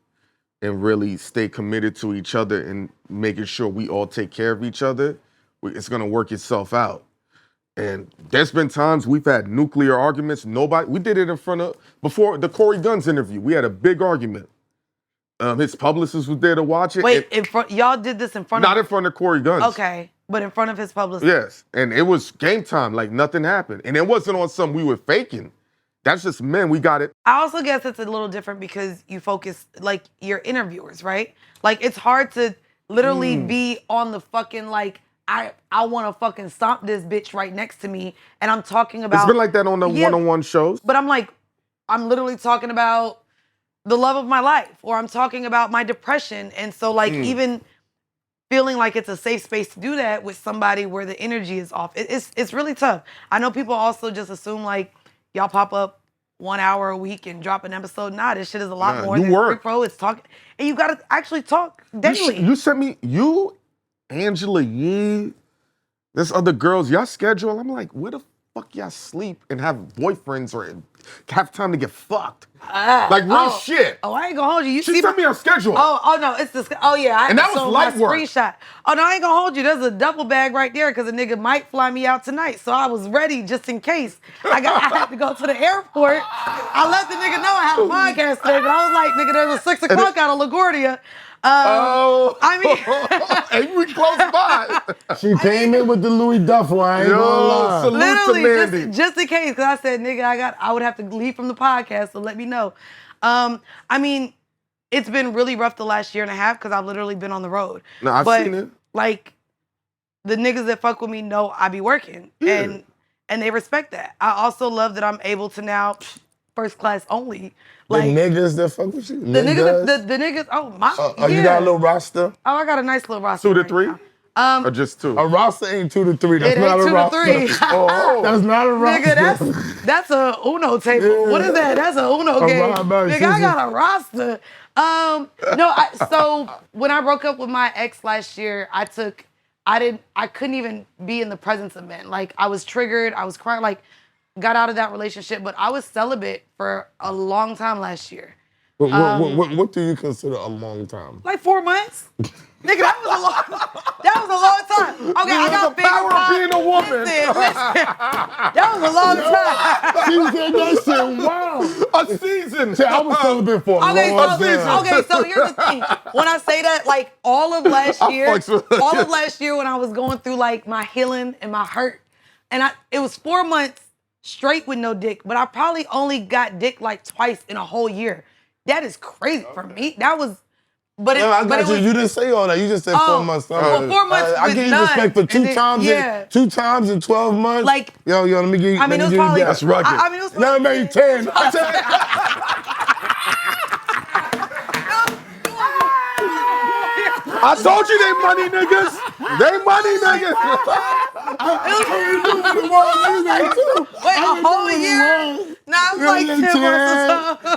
and really stay committed to each other and making sure we all take care of each other, it's gonna work itself out. And there's been times we've had nuclear arguments. We did it in front of, before the Corey Guns interview, we had a big argument. His publicist was there to watch it. Wait, y'all did this in front of... Not in front of Corey Guns. Okay, but in front of his publicist. Yes, and it was game time, like nothing happened. And it wasn't on something we were faking. That's just men, we got it. I also guess it's a little different because you focus, like, you're interviewers, right? Like, it's hard to literally be on the fucking, like, I want to fucking stomp this bitch right next to me, and I'm talking about... It's been like that on the one-on-one shows. But I'm like, I'm literally talking about the love of my life, or I'm talking about my depression, and so, like, even feeling like it's a safe space to do that with somebody where the energy is off, it's really tough. I know people also just assume, like, y'all pop up 1 hour a week and drop an episode. Nah, this shit is a lot more you than work. Pro. It's talking, and you gotta actually talk daily. You sent me, Angela Yee, this other girls, y'all schedule. I'm like, where the fuck y'all sleep and have boyfriends or have time to get fucked? Like real shit. Oh, I ain't gonna hold you. She sent me her schedule. Oh no, it's this. Oh yeah, And that was saw light my work. screenshot. Oh no, I ain't gonna hold you. There's a duffel bag right there because a nigga might fly me out tonight. So I was ready just in case. I had to go to the airport. I let the nigga know I had a podcast today, but I was like, nigga, there's a 6 o'clock out of LaGuardia. I mean, and we close by. She came in with the Louis Duffel. I ain't gonna lie. Salute to Mandii. literally, just in case, because I said, nigga, I would have to leave from the podcast, so let me know. I mean, it's been really rough the last year and a half because I've literally been on the road. No, I've but, seen it. Like, the niggas that fuck with me know I be working, and they respect that. I also love that I'm able to now, first class only. Like, the niggas that fuck with you? the niggas, the niggas, oh, my, you got a little roster? Oh, I got a nice little roster. 2 to right 3? now. Or just 2? A roster ain't 2 to 3. That's It not ain't a 2 to roster. 3. That's not a roster. Nigga, that's a Uno table. Yeah. What is that? That's a Uno game. Nigga, I got a roster. So when I broke up with my ex last year, I couldn't even be in the presence of men. Like, I was triggered, I was crying, like, got out of that relationship, but I was celibate for a long time last year. What do you consider a long time? Like 4 months. Nigga, that was a long time. Okay, I got the power of being a woman. Listen, that was a long time. She said that shit, wow. A season. See, I was celibate for a long time. Okay, so here's the thing. When I say that, like, all of last year when I was going through, like, my healing and my hurt, and it was 4 months straight with no dick, but I probably only got dick, like, twice in a whole year. That is crazy for me. That was... But you didn't say all that. You just said 4 months. Well, 4 months I with give you none. respect for 2 then, times. Yeah. 2 times in 12 months. Like, yo, let me give you. I mean, it was probably. That's rugged. I mean, it was No, probably. maybe 10. I told you they money niggas. They money niggas. Wait, a whole year? Nah, it was like 10 months or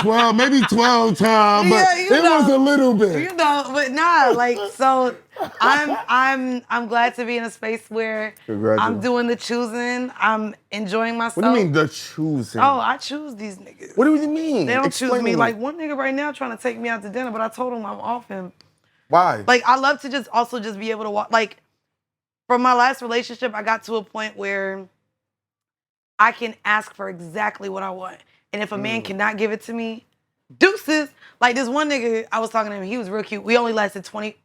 so. Maybe 12 times, but Yeah, it was a little bit. You know, but nah, like, so I'm glad to be in a space where I'm doing the choosing. I'm enjoying myself. What do you mean the choosing? Oh, I choose these niggas. What do you mean? They don't Explain choose to me. Like, one nigga right now trying to take me out to dinner, but I told him I'm off him. Why? Like, I love to just be able to walk. Like, from my last relationship, I got to a point where I can ask for exactly what I want. And if a man cannot give it to me, deuces. Like, this one nigga, I was talking to him, he was real cute. We only lasted 20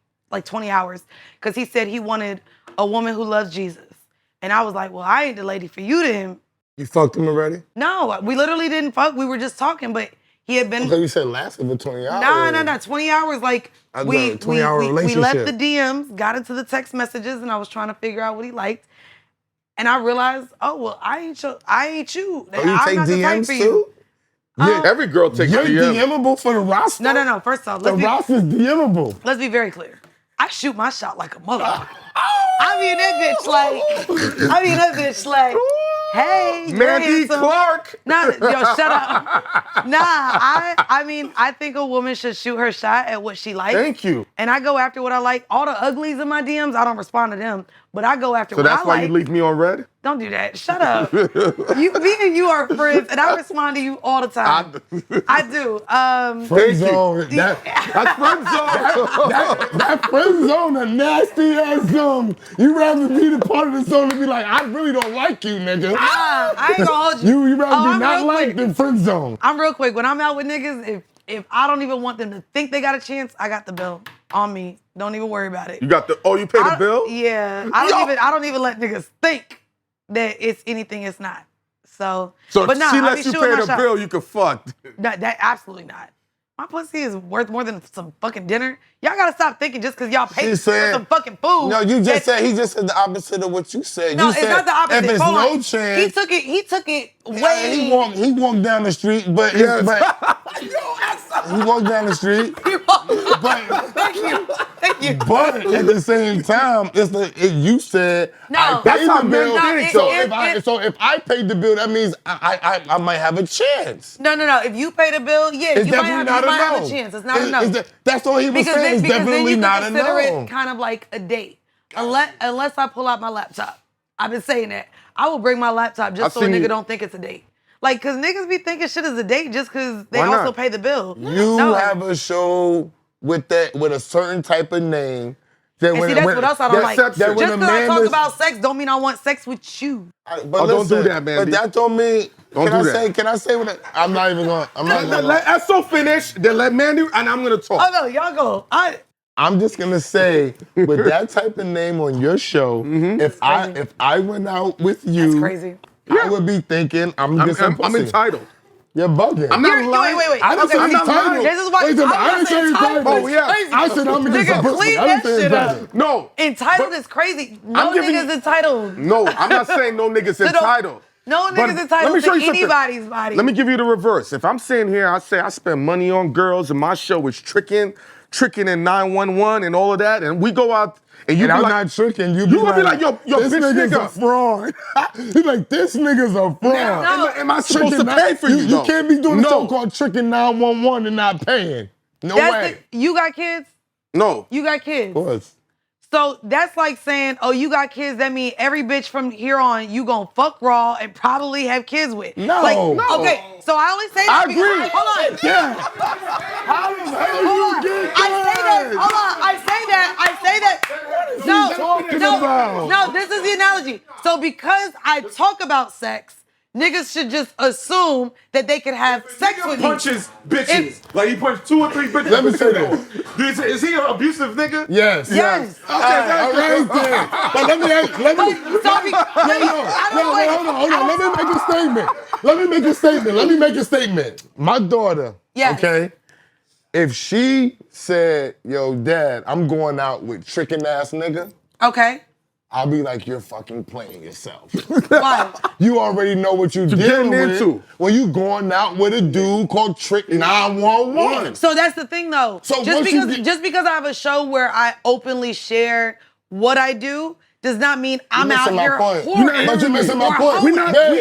hours because he said he wanted a woman who loves Jesus. And I was like, well, I ain't the lady for you to him. You fucked him already? No, we literally didn't fuck. We were just talking, but he had been... Okay, you said lasted for 20 hours. Nah, 20 hours. Like, we 20-hour we relationship. left the DMs, got into the text messages, and I was trying to figure out what he liked. And I realized, oh, well, I ain't you. Oh, you take DMs too? Yeah, every girl takes You're DMs. DMable for the roster? No. First off, The roster's DMable. let's be very clear. I shoot my shot like a mother. I mean that bitch like, hey, you're Mandii handsome. Clark. Nah, yo, shut up. Nah, I mean, I think a woman should shoot her shot at what she likes. Thank you. And I go after what I like. All the uglies in my DMs, I don't respond to them. But I go after So what I like. that's why you leave me on red? Don't do that. Shut up. Me and you are friends, and I respond to you all the time. I do. Friend zone. That's friend zone. That friend zone, a nasty ass zone. You rather be the part of the zone and be like, I really don't like you, nigga. I ain't gonna hold you. You rather I'm be not real liked quick. than friend zone. I'm real quick. When I'm out with niggas, if I don't even want them to think they got a chance, I got the bill on me. Don't even worry about it. You got you pay the bill? Yeah. I don't even let niggas think that it's anything it's not. So So but if she I lets be you shooting pay my the shot. bill, you can fuck. That absolutely not. My pussy is worth more than some fucking dinner. Y'all gotta stop thinking just because y'all pay for some fucking food. No, he just said the opposite of what you said. No, you it's said, not the opposite. If it's Hold no on. chance. He took it way. He walked down the street, but he walked down the street. Thank you. But at the same time, you said No, that's how men think. So if I paid the bill, that means I might have a chance. No. If you pay the bill, yeah, It's you definitely might not have no. a chance. It's not a no. That's all he was saying. It's because definitely then you not can a consider no. it kind of like a date. Unless I pull out my laptop. I've been saying that. I will bring my laptop just so a nigga don't think it's a date. Like, cause niggas be thinking shit is a date just cause they also pay the bill. You have a show with a certain type of name. And see, that's what else I don't like. Just because I talk about sex don't mean I want sex with you. But don't do that, man. But that don't mean. Can I say what? I'm not even going. Let Esso finish. Then let Mandii, and I'm gonna talk. Oh no, y'all go. I'm just gonna say, with that type of name on your show, if I went out with you, that's crazy. I would be thinking I'm entitled. You're bugging. I'm not lying. Wait. I didn't say I'm not entitled. lying. This is why I didn't say entitled. Oh, yeah. I said I'm gonna get some Nigga, pussy. clean I didn't that say shit entitled. up. No. Entitled is crazy. No niggas entitled. No, I'm not saying no niggas entitled. No But niggas entitled let me show to you something. anybody's body. Let me give you the reverse. If I'm sitting here, I say I spend money on girls and my show is tricking tricking in 911 and all of that, and we go out and you And be I'm like, not tricking. You gonna be like, yo, this bitch nigga's nigga. a fraud. He's like, this nigga's a fraud. Am I supposed to pay for you? You can't be doing the No. so-called tricking 911 and not paying. No way. You got kids? No. You got kids? Of course. So that's like saying, oh, you got kids, that means every bitch from here on you gonna fuck raw and probably have kids with. No. Like, No. Okay, so I only say I that agree. Hold on. Yeah. How the hell you get I say that. Hold on. I say that. What is he talking about? No, this is the analogy. So because I talk about sex, niggas should just assume that they could have sex with me. Punches bitches. Like he punched 2 or 3 bitches. Let me say this. Is he an abusive nigga? Yes. Yes. All right then. But let me. Hold on. Let me make a statement. My daughter, Yes. okay, if she said, yo, Dad, I'm going out with tricking ass nigga, Okay. I'll be like, you're fucking playing yourself. Why? You already know what you're getting dealing into. with when you going out with a dude called Trick 911. So that's the thing, though. So just once you because just because I have a show where I openly share what I do does not mean I'm out here whoring. But you're missing my point. We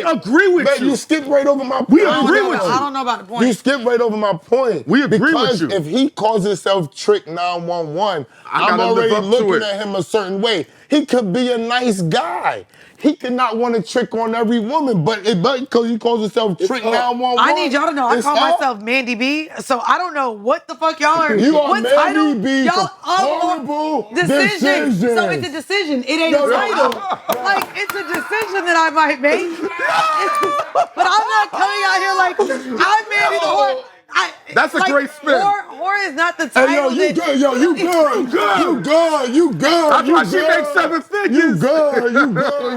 agree with you. You skipped right over my point. We agree with you. I don't know about the point. You skipped right over my point. We agree because with you. If he calls himself Trick 911, I'm gotta already live up to looking it. at him a certain way. He could be a nice guy. He could not want to trick on every woman, but because he calls himself Trick 911. I need y'all to know I it's call up. myself Mandii B, so I don't know what the fuck y'all are. You are what Mandii title B y'all for horrible decision. decisions. So it's a decision. It ain't a title. Like it's a decision that I might make. But I'm not coming out here like I'm Mandii the whore. That's a great spin. Whore is not the Hey, title. yo, you good, yo, you good. You good. That's why she makes 7 figures. You good.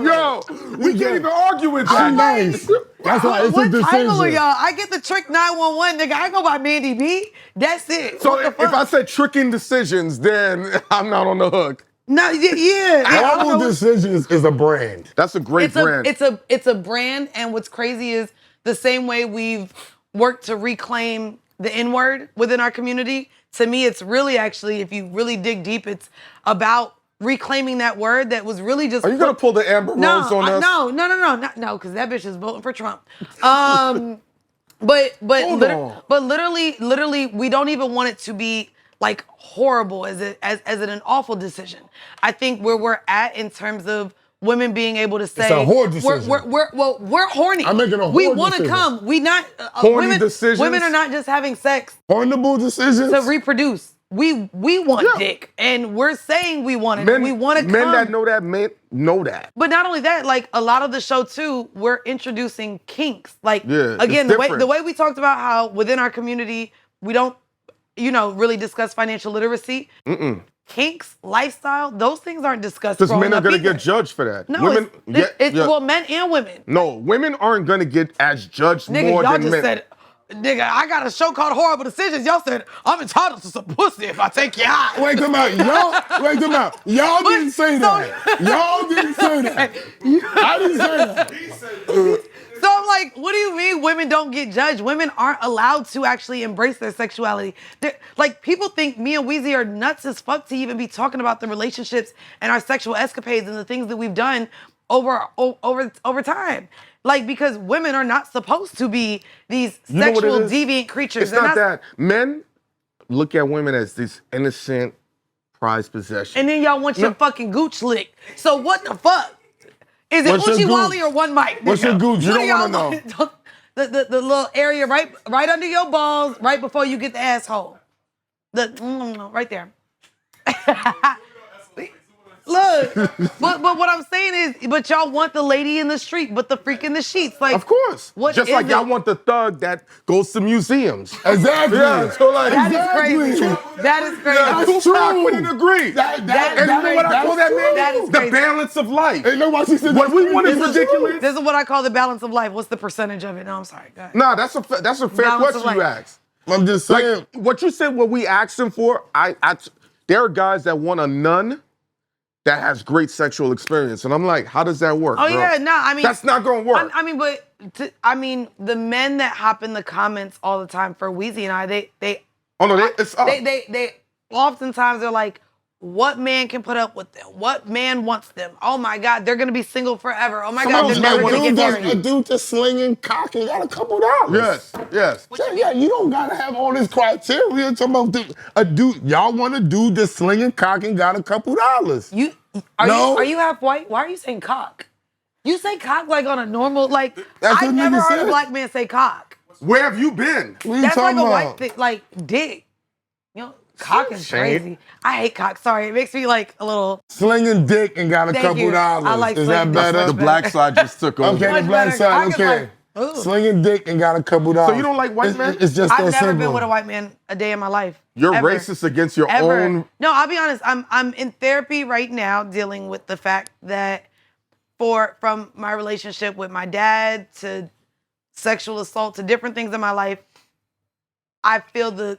Yo, we can't even argue with She that. nice. That's why it's a What decision. title are y'all? I get the Trick 911, nigga. I go by Mandii B. That's it. So What the if fuck? I said tricking decisions, then I'm not on the hook. No, yeah. I don't Horrible know. Decisions is a brand. That's a great brand. It's a brand, and what's crazy is the same way we've worked to reclaim the N-word within our community. To me, it's really actually, if you really dig deep, it's about reclaiming that word that was really just. Are you gonna pull the Amber Rose on us? No, because that bitch is voting for Trump. But literally, we don't even want it to be like horrible as an awful decision. I think where we're at in terms of women being able to say, It's a whore decision. we're horny. I'm making a whore We want to decision. come. We not Horny decisions? Women are not just having sex Horrible decisions. to reproduce. We want dick, and we're saying we want it. We want to come. Men that know that, men know that. But not only that, like a lot of the show too, we're introducing kinks. Like Yeah, again, it's the different. way we talked about how within our community we don't, really discuss financial literacy. Kinks, lifestyle, those things aren't discussed. Because men growing are up gonna either. get judged for that. No, Women, well, men and women. No, women aren't gonna get as judged Nigga, more y'all than just men. said, nigga, I got a show called Horrible Decisions. Y'all said, I'm entitled to some pussy if I take you out. Wait, come out. Y'all didn't say that. Y'all didn't say that. I didn't say that. So I'm like, what do you mean women don't get judged? Women aren't allowed to actually embrace their sexuality. Like, people think me and Weezy are nuts as fuck to even be talking about the relationships and our sexual escapades and the things that we've done over time. Like, because women are not supposed to be these You know what sexual it is? deviant creatures. It's They're not that. Men look at women as this innocent prized possession. And then y'all want your fucking gooch licked. So what the fuck? Is it What's your Uchi gooch? Wally or one mic? What's your gooch? You What don't do wanna y'all want? The little area right under your balls, right before you get the asshole. Right there. Look, but what I'm saying is, but y'all want the lady in the street, but the freak in the sheets. Like, Of course. What Just is like y'all it? want the thug that goes to museums. Exactly. Yeah, so like, That is crazy. That is crazy. Yeah, Tupac wouldn't agree. That- and you know what I call that, man? That is The crazy. balance of life. Hey, know why she said What that? we want is This ridiculous. This is what I call the balance of life. What's the percentage of it? No, I'm sorry. Go ahead. Nah, that's a fair Balance of question you life. asked. I'm just saying. Like what you said, what we asked him for, there are guys that want a nun that has great sexual experience, and I'm like, how does that work? Oh bro? yeah, no, I mean That's not gonna work. I mean, the men that hop in the comments all the time for Weezy and I, they Oh no, it's up. they oftentimes they're like, what man can put up with them? What man wants them? Oh my God, they're gonna be single forever. Oh my God, they're never gonna get married. A dude just slinging cock and got a couple dollars. Yes. Yeah, you don't gotta have all this criteria. Talking about a dude, y'all want a dude just slinging cock and got a couple dollars. Are you half white? Why are you saying cock? You say cock like on a normal, like, I've never heard a black man say cock. Where have you been? That's like a white thing, like dick. You know, cock is crazy. I hate cock. Sorry, it makes me like a little. Slinging dick and got a couple dollars. I like Is that better? The black side just took over. Okay, the black side, okay. Slinging dick and got a couple dollars. So you don't like white men? It's just I've that never simple. been with a white man a day in my life. You're racist against your own. No, I'll be honest. I'm in therapy right now dealing with the fact that from my relationship with my dad to sexual assault to different things in my life, I feel the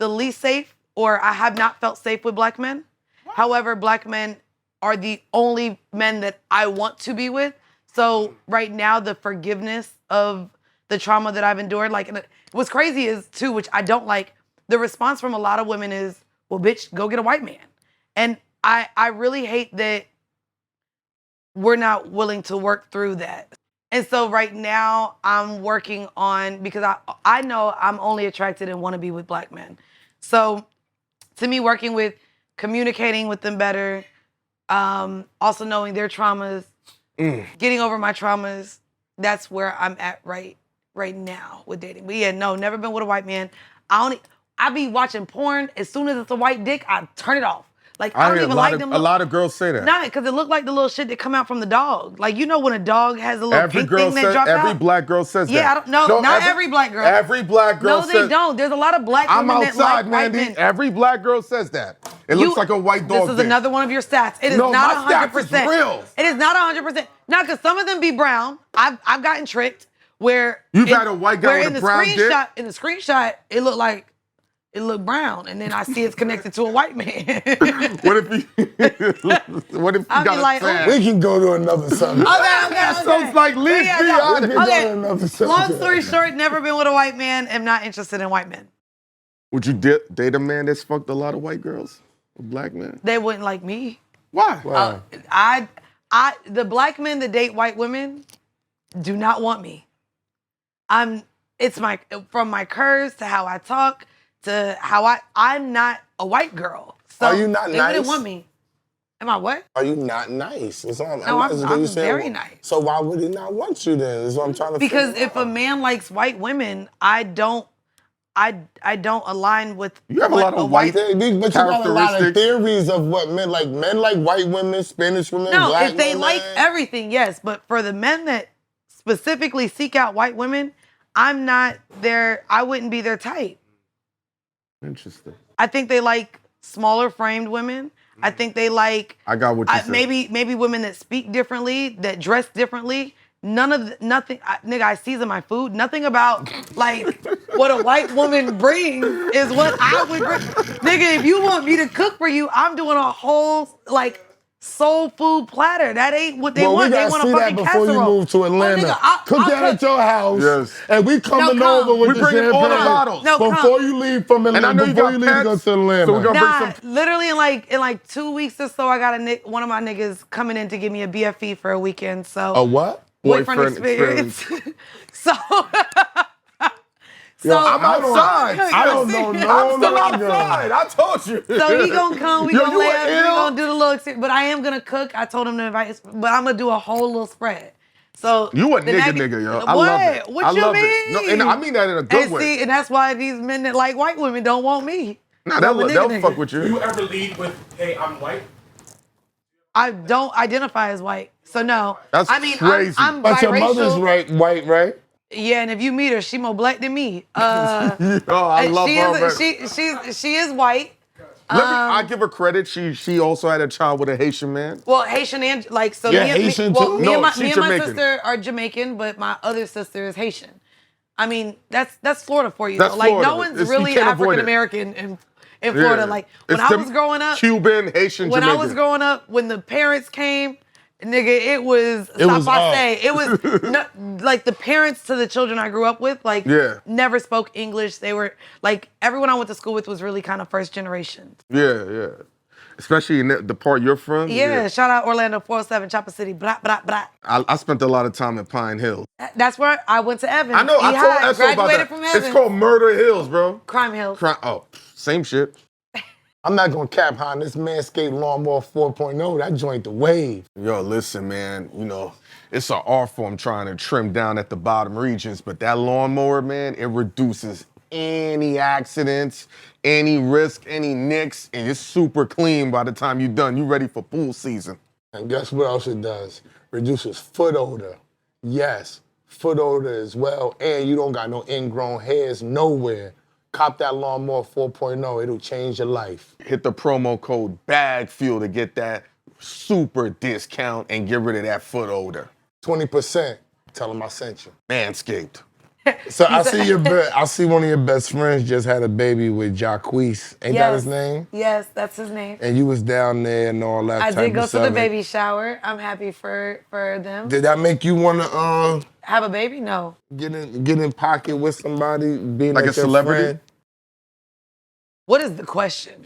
least safe, or I have not felt safe with black men. However, black men are the only men that I want to be with. So right now, the forgiveness of the trauma that I've endured, like, and what's crazy is too, which I don't like, the response from a lot of women is, well, bitch, go get a white man. And I really hate that we're not willing to work through that. And so right now I'm working on, because I know I'm only attracted and want to be with black men. So to me, working with communicating with them better, also knowing their traumas, getting over my traumas, that's where I'm at right now with dating. But yeah, no, never been with a white man. I be watching porn. As soon as it's a white dick, I turn it off. Like, I don't even like them. A lot of girls say that. Nah, because it looked like the little shit that come out from the dog. Like, you know when a dog has a little pink thing that drops out? Every black girl says that. Yeah, I don't know. Not every black girl. Every black girl says. No, they don't. There's a lot of black women that like white men. Every black girl says that. It looks like a white dog. This is another one of your stats. It is not 100%. Stats is real. It is not 100%. No, because some of them be brown. I've gotten tricked where you've had a white guy with a brown dick. In the screenshot, it looked like. It looked brown, and then I see it's connected to a white man. What if he got a tan? We can go to another subject. Okay. Sounds like leave me out of it. Long story short, never been with a white man. Am not interested in white men. Would you date a man that's fucked a lot of white girls? A black man? They wouldn't like me. Why? The black men that date white women do not want me. It's from my curves to how I talk, to how I'm not a white girl. So are you not they nice? Wouldn't want me. Am I what? Are you not nice? That's all I'm very nice. So why would he not want you then? That's what I'm trying to Because if a man likes white women, I don't align with. You have a lot of white characteristics. But you got a lot of theories of what men like. Men like white women, Spanish women, no, black if they women. like everything, yes. But for the men that specifically seek out white women, I'm not their. I wouldn't be their type. Interesting. I think they like smaller framed women. I think they like. I got what you said. Maybe women that speak differently, that dress differently. Nothing. I season my food. Nothing about like what a white woman brings is what I would bring. Nigga, if you want me to cook for you, I'm doing a whole like soul food platter. That ain't what they want. They want a fucking casserole. Before you move to Atlanta, cook that at your house. Yes. And we coming over with the champagne. All the bottles. Before you leave from Atlanta, and I know before you leave to go to Atlanta. So we're gonna bring literally in like 2 weeks or so, I got one of my niggas coming in to give me a BFE for a weekend. So a what? Boyfriend experience. So. Yo, I'm outside. I don't know. I'm still outside. I told you. So he gonna come. We gonna laugh. We gonna do the little experience. But I am gonna cook. I told him to invite us. But I'm gonna do a whole little spread. So you a nigga, yo. I love it. What you mean? No, and I mean that in a good way. See, and that's why these men that like white women don't want me. Nah, they'll fuck with you. Do you ever lead with, hey, I'm white? I don't identify as white, so no. That's crazy. I'm but biracial. your mother's white, right? Yeah, and if you meet her, she more black than me. I love her. She is white. I give her credit. She also had a child with a Haitian man. Well, Haitian and like so. Yeah, Haitian too. Me and my sister are Jamaican, but my other sister is Haitian. I mean, that's Florida for you. That's like Florida. no one's really African American in Florida. Like when I was growing up, Cuban, Haitian, when Jamaican. I was growing up, when the parents came, Nigga, it was It was like the parents to the children I grew up with, like never spoke English. They were like everyone I went to school with was really kind of first generation. Yeah. Especially in the part you're from. Yeah, shout out Orlando 407, Chopper City, blah, blah, blah. I spent a lot of time in Pine Hill. That's where I went to Evans. I know, I told Esso about that. From Evans. It's called Murder Hills, bro. Crime Hills. Oh, same shit. I'm not gonna cap, Han. This Manscaped Lawnmower 4.0, that joint the wave. Yo, listen, man, you know, it's an art form trying to trim down at the bottom regions, but that lawnmower, man, it reduces any accidents, any risk, any nicks, and it's super clean by the time you're done. You ready for pool season. And guess what else it does? Reduces foot odor. Yes, foot odor as well, and you don't got no ingrown hairs nowhere. Cop that Lawnmower 4.0, it'll change your life. Hit the promo code BagFuel to get that super discount and get rid of that foot odor. 20%. Tell them I sent you. Manscaped. So I see one of your best friends just had a baby with Jacquees. Ain't that his name? Yes, that's his name. And you was down there and all that. I did go to the stuff. baby shower. I'm happy for them. Did that make you wanna have a baby? No. Get in pocket with somebody, being like a celebrity? Friend? What is the question?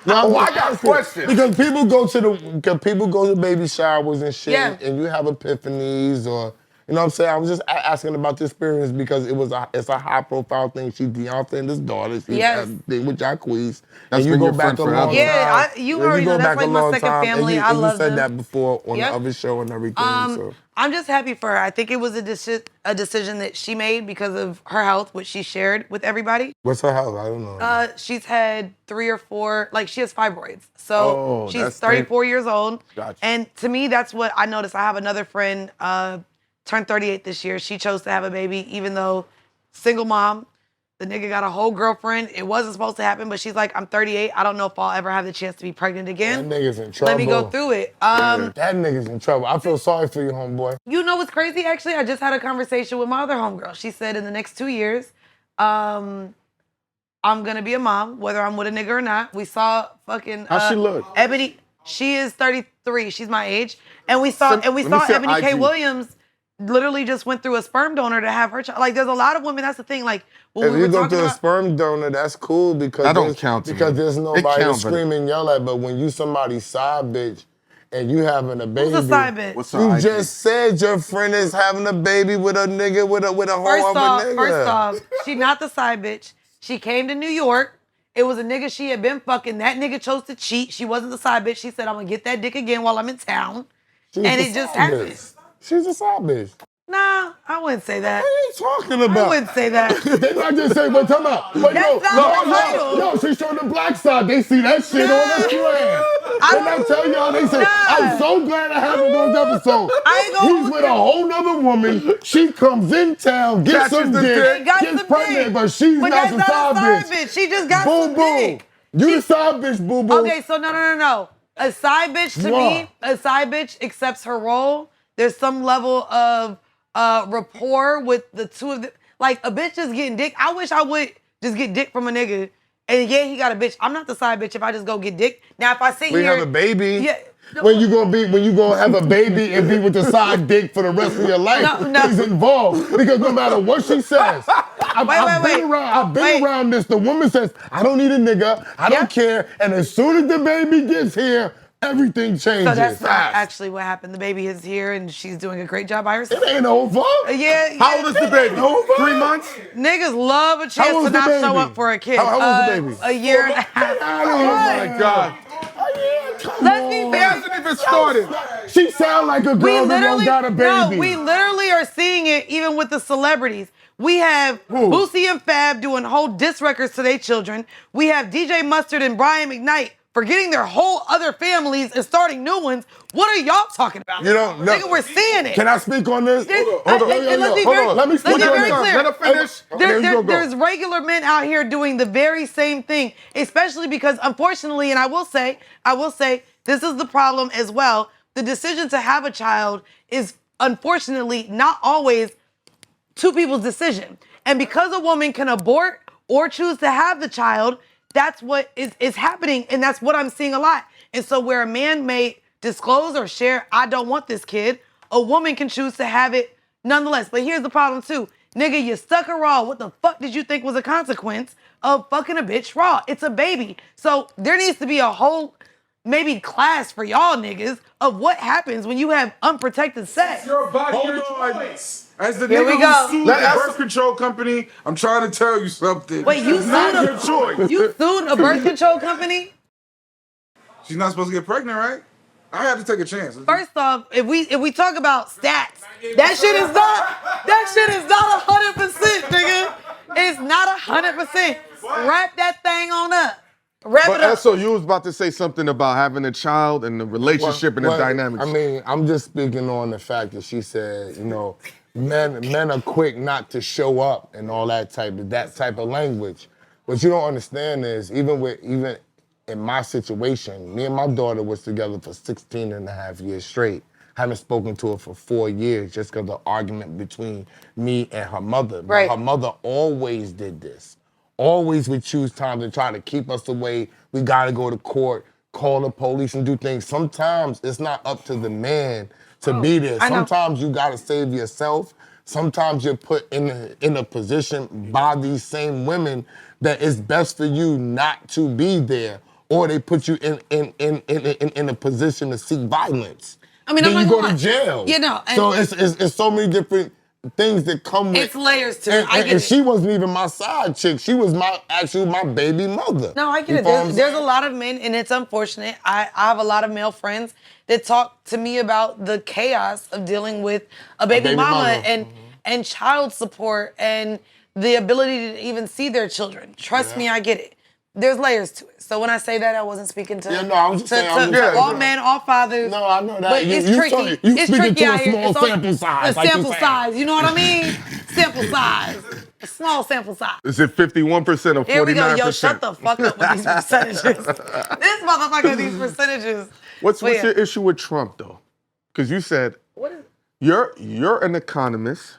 No, I got a question. Because people go to baby showers and shit, and you have epiphanies or. You know what I'm saying? I was just asking about the experience because it's a high profile thing. She Deontay and his daughter. She had a thing with Jacquees. And you go back a long time. Yeah, you already know that's like my second family. I love them. You said that before on the other show and everything. So. I'm just happy for her. I think it was a decision that she made because of her health, which she shared with everybody. What's her health? I don't know. She's had 3 or 4, like she has fibroids. So she's 34 years old. Gotcha. And to me, that's what I noticed. I have another friend, turned 38 this year. She chose to have a baby, even though single mom, the nigga got a whole girlfriend. It wasn't supposed to happen, but she's like, I'm 38. I don't know if I'll ever have the chance to be pregnant again. That nigga's in trouble. Let me go through it. That nigga's in trouble. I feel sorry for you, homeboy. You know what's crazy, actually? I just had a conversation with my other homegirl. She said in the next 2 years, I'm gonna be a mom, whether I'm with a nigga or not. We saw fucking how she look? Ebony. She is 33. She's my age, and we saw Ebony K. Williams literally just went through a sperm donor to have her child. Like, there's a lot of women. That's the thing. Like, if you go through a sperm donor, that's cool because that don't count because there's nobody to scream and yell at. But when you somebody's side bitch and you having a baby, who's a side bitch? What's you just said your friend is having a baby with a nigga with a whole other nigga. First off, she not the side bitch. She came to New York. It was a nigga she had been fucking. That nigga chose to cheat. She wasn't the side bitch. She said, I'm gonna get that dick again while I'm in town. And it just happened. She's a side bitch. Nah, I wouldn't say that. What are you talking about? I wouldn't say that. They not just say, but tell me. But no, she showed the black side. They see that shit on the screen. And I tell y'all, they say, I'm so glad I haven't those episodes. He's with a whole nother woman. She comes in town, gets some dick, gets pregnant, but she's not the side bitch. She just got some dick. You the side bitch, boo boo. Okay, so no. A side bitch to me, a side bitch accepts her role. There's some level of rapport with the two of them. Like, a bitch just getting dick. I wish I would just get dick from a nigga. And he got a bitch. I'm not the side bitch if I just go get dick. Now, if I sit here... We have a baby. Yeah. When you gonna have a baby and be with the side dick for the rest of your life, he's involved. Because no matter what she says, I've been around this. The woman says, I don't need a nigga. I don't care. And as soon as the baby gets here, everything changes. So that's not actually what happened. The baby is here and she's doing a great job by herself. It ain't over. Yeah. How old is the baby? Over? 3 months? Niggas love a chance to not show up for a kid. How old is the baby? A year and a half. Oh my God. Let's be It fair. hasn't even started. She sound like a girl that don't got a baby. No, we literally are seeing it even with the celebrities. We have Boosie and Fab doing whole diss records to their children. We have DJ Mustard and Brian McKnight forgetting their whole other families and starting new ones. What are y'all talking about? You don't know. Nigga, we're seeing it. Can I speak on this? Hold on. Let me speak on very this. clear. Let her finish. There's regular men out here doing the very same thing, especially because, unfortunately, and I will say, this is the problem as well. The decision to have a child is, unfortunately, not always two people's decision. And because a woman can abort or choose to have the child, that's what is happening, and that's what I'm seeing a lot. And so where a man may disclose or share, I don't want this kid, a woman can choose to have it nonetheless. But here's the problem too. Nigga, you stuck her raw. What the fuck did you think was a consequence of fucking a bitch raw? It's a baby. So there needs to be a whole maybe class for y'all niggas of what happens when you have unprotected sex. Your body, your choice. As the Here we nigga go. who sued the birth control company, I'm trying to tell you something. Wait, you It's not sued your choice. You sued a birth control company? She's not supposed to get pregnant, right? I had to take a chance. First off, if we talk about stats, that shit is not 100%, nigga. It's not 100%. Wrap that thing on up. Wrap it But up. so you was about to say something about having a child and the relationship and the dynamics. I mean, I'm just speaking on the fact that she said, you know, men are quick not to show up and all that type of language. What you don't understand is even in my situation, me and my daughter was together for 16 and a half years straight. Haven't spoken to her for 4 years just because of the argument between me and her mother. Right. Her mother always did this. Always would choose time to try to keep us away. We gotta go to court, call the police and do things. Sometimes it's not up to the man to be there. Sometimes you gotta save yourself. Sometimes you're put in a position by these same women that it's best for you not to be there, or they put you in a position to seek violence. I mean, then I'm you not go gonna to jail. You know, and so it's so many different things that come with. it's layers to it. I get And it. she wasn't even my side chick. She was my baby mother. No, I get You it. follow what I'm There's a saying? lot of men, and it's unfortunate. I have a lot of male friends that talk to me about the chaos of dealing with a baby mama and child support and the ability to even see their children. Trust me, I get it. There's layers to it. So when I say that, I wasn't speaking to, I was just saying, to all men, all fathers. No, I know that. But it's tricky. It's speaking tricky to a out here. small It's all- sample size. A like sample you said. size. You know what I mean? Sample size. A small sample size. Is it 51% or 49%? Here we go. Yo, shut the fuck up with these percentages. This motherfucker, these percentages. What's your issue with Trump though? Because you said you're an economist.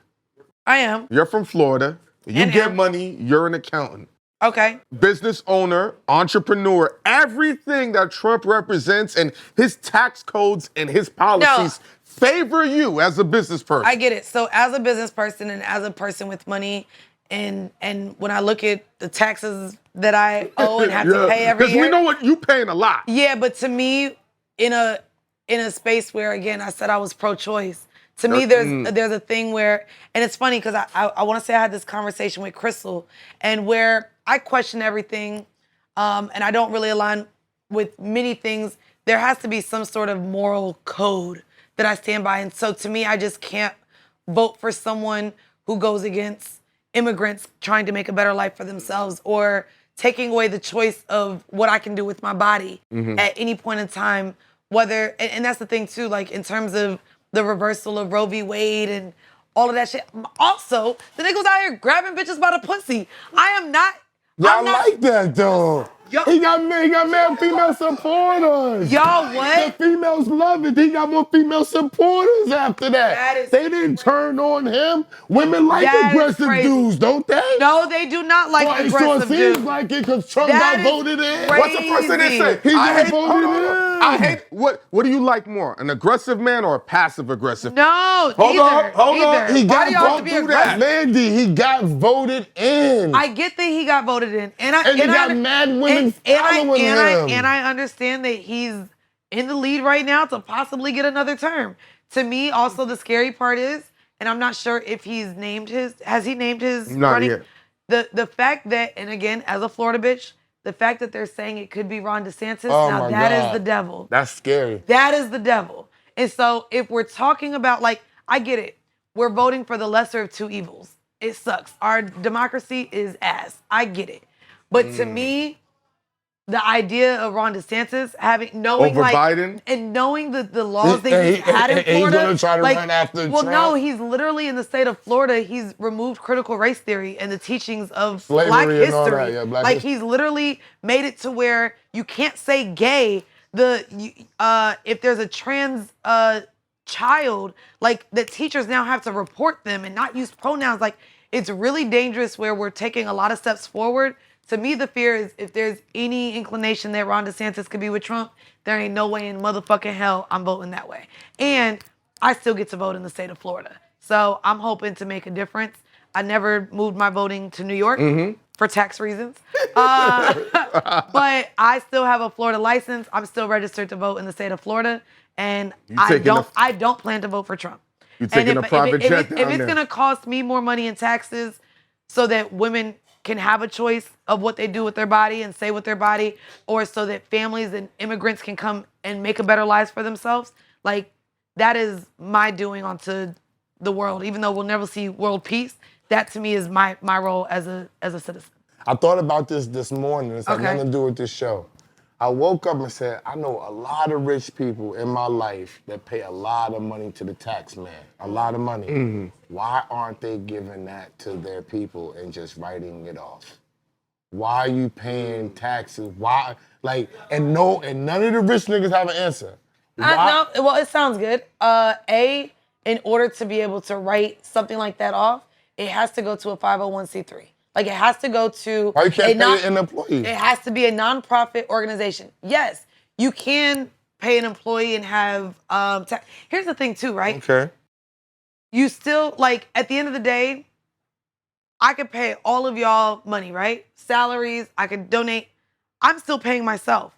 I am. You're from Florida. You And get am. money. You're an accountant. Okay. Business owner, entrepreneur, everything that Trump represents and his tax codes and his policies favor you as a business person. I get it. So as a business person and as a person with money, and when I look at the taxes that I owe and have to pay every year. Because we know what you paying a lot. Yeah, but to me, in a space where, again, I said I was pro-choice. To me, there's a thing where, and it's funny because I want to say I had this conversation with Crystal, and where I question everything, and I don't really align with many things. There has to be some sort of moral code that I stand by, and so to me, I just can't vote for someone who goes against immigrants trying to make a better life for themselves, or taking away the choice of what I can do with my body at any point in time. Whether, and that's the thing too, like in terms of the reversal of Roe v. Wade and all of that shit. Also, the nigga was out here grabbing bitches by the pussy. I'm not. Like that though. He got male female supporters. Y'all what? The females love it. He got more female supporters after that. They didn't turn on him. Women like aggressive dudes, don't they? No, they do not like aggressive dudes. So it seems like it because Trump got voted in. What's the person that say? He got voted in. I hate, what do you like more? An aggressive man or a passive aggressive? No, Hold on. He Why got do y'all have to be voted aggressive? Mandii, he got voted in. I get that he got voted in. And he got mad women following him. And I understand that he's in the lead right now to possibly get another term. To me, also the scary part is, and I'm not sure if has he named his Not running? yet. The fact that, and again, as a Florida bitch, the fact that they're saying it could be Ron DeSantis, Oh that is God. the devil. That's scary. That is the devil. And so if we're talking about, like, I get it. We're voting for the lesser of two evils. It sucks. Our democracy is ass. I get it. But to me, the idea of Ron DeSantis knowing Over Biden? and knowing the laws that he's had in Florida. He's gonna try to run after Well, Trump. no, he's literally in the state of Florida. He's removed critical race theory and the teachings of Slavery Black and all history. that, yeah, Black like history. he's literally made it to where you can't say gay. If there's a trans child, like the teachers now have to report them and not use pronouns. Like it's really dangerous where we're taking a lot of steps forward To me, the fear is if there's any inclination that Ron DeSantis could be with Trump, there ain't no way in motherfucking hell I'm voting that way. And I still get to vote in the state of Florida. So I'm hoping to make a difference. I never moved my voting to New York for tax reasons. But I still have a Florida license. I'm still registered to vote in the state of Florida. And I don't plan to vote for Trump. You taking a private jet down If it's there. going to cost me more money in taxes so that women can have a choice of what they do with their body and say with their body, or so that families and immigrants can come and make a better lives for themselves, like, that is my doing onto the world. Even though we'll never see world peace, that to me is my role as a citizen. I thought about this morning. It's had Okay. nothing to do with this show. I woke up and said, I know a lot of rich people in my life that pay a lot of money to the tax man. A lot of money. Why aren't they giving that to their people and just writing it off? Why are you paying taxes? Why? Like, and none of the rich niggas have an answer. No, well, it sounds good. In order to be able to write something like that off, it has to go to a 501c3. Like, it has to go to Why you can't pay an employee? It has to be a nonprofit organization. Yes, you can pay an employee and have tax. Here's the thing too, right? Okay. You still, like, at the end of the day, I could pay all of y'all money, right? Salaries, I could donate. I'm still paying myself.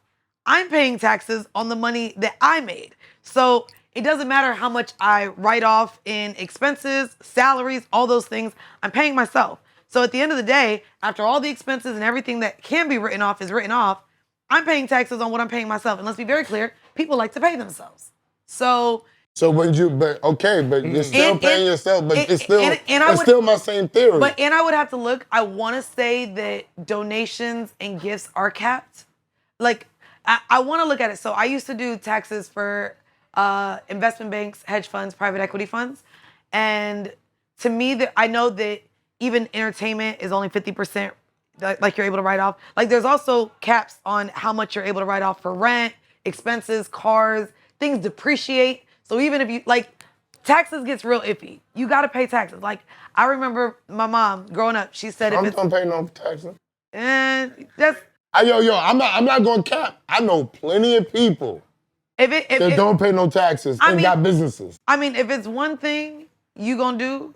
I'm paying taxes on the money that I made. So it doesn't matter how much I write off in expenses, salaries, all those things, I'm paying myself. So at the end of the day, after all the expenses and everything that can be written off is written off, I'm paying taxes on what I'm paying myself. And let's be very clear, people like to pay themselves. So but you're still paying yourself, but it's still my same theory. And I would have to look, I want to say that donations and gifts are capped. Like, I want to look at it. So I used to do taxes for investment banks, hedge funds, private equity funds. And to me, I know that even entertainment is only 50%, like, you're able to write off. Like, there's also caps on how much you're able to write off for rent, expenses, cars, things depreciate. So even if you, like, taxes gets real iffy. You got to pay taxes. Like, I remember my mom growing up, she said, I'm don't pay no taxes. And that's... I'm not going to cap. I know plenty of people that don't pay no taxes and got businesses. I mean, if it's one thing you gonna do,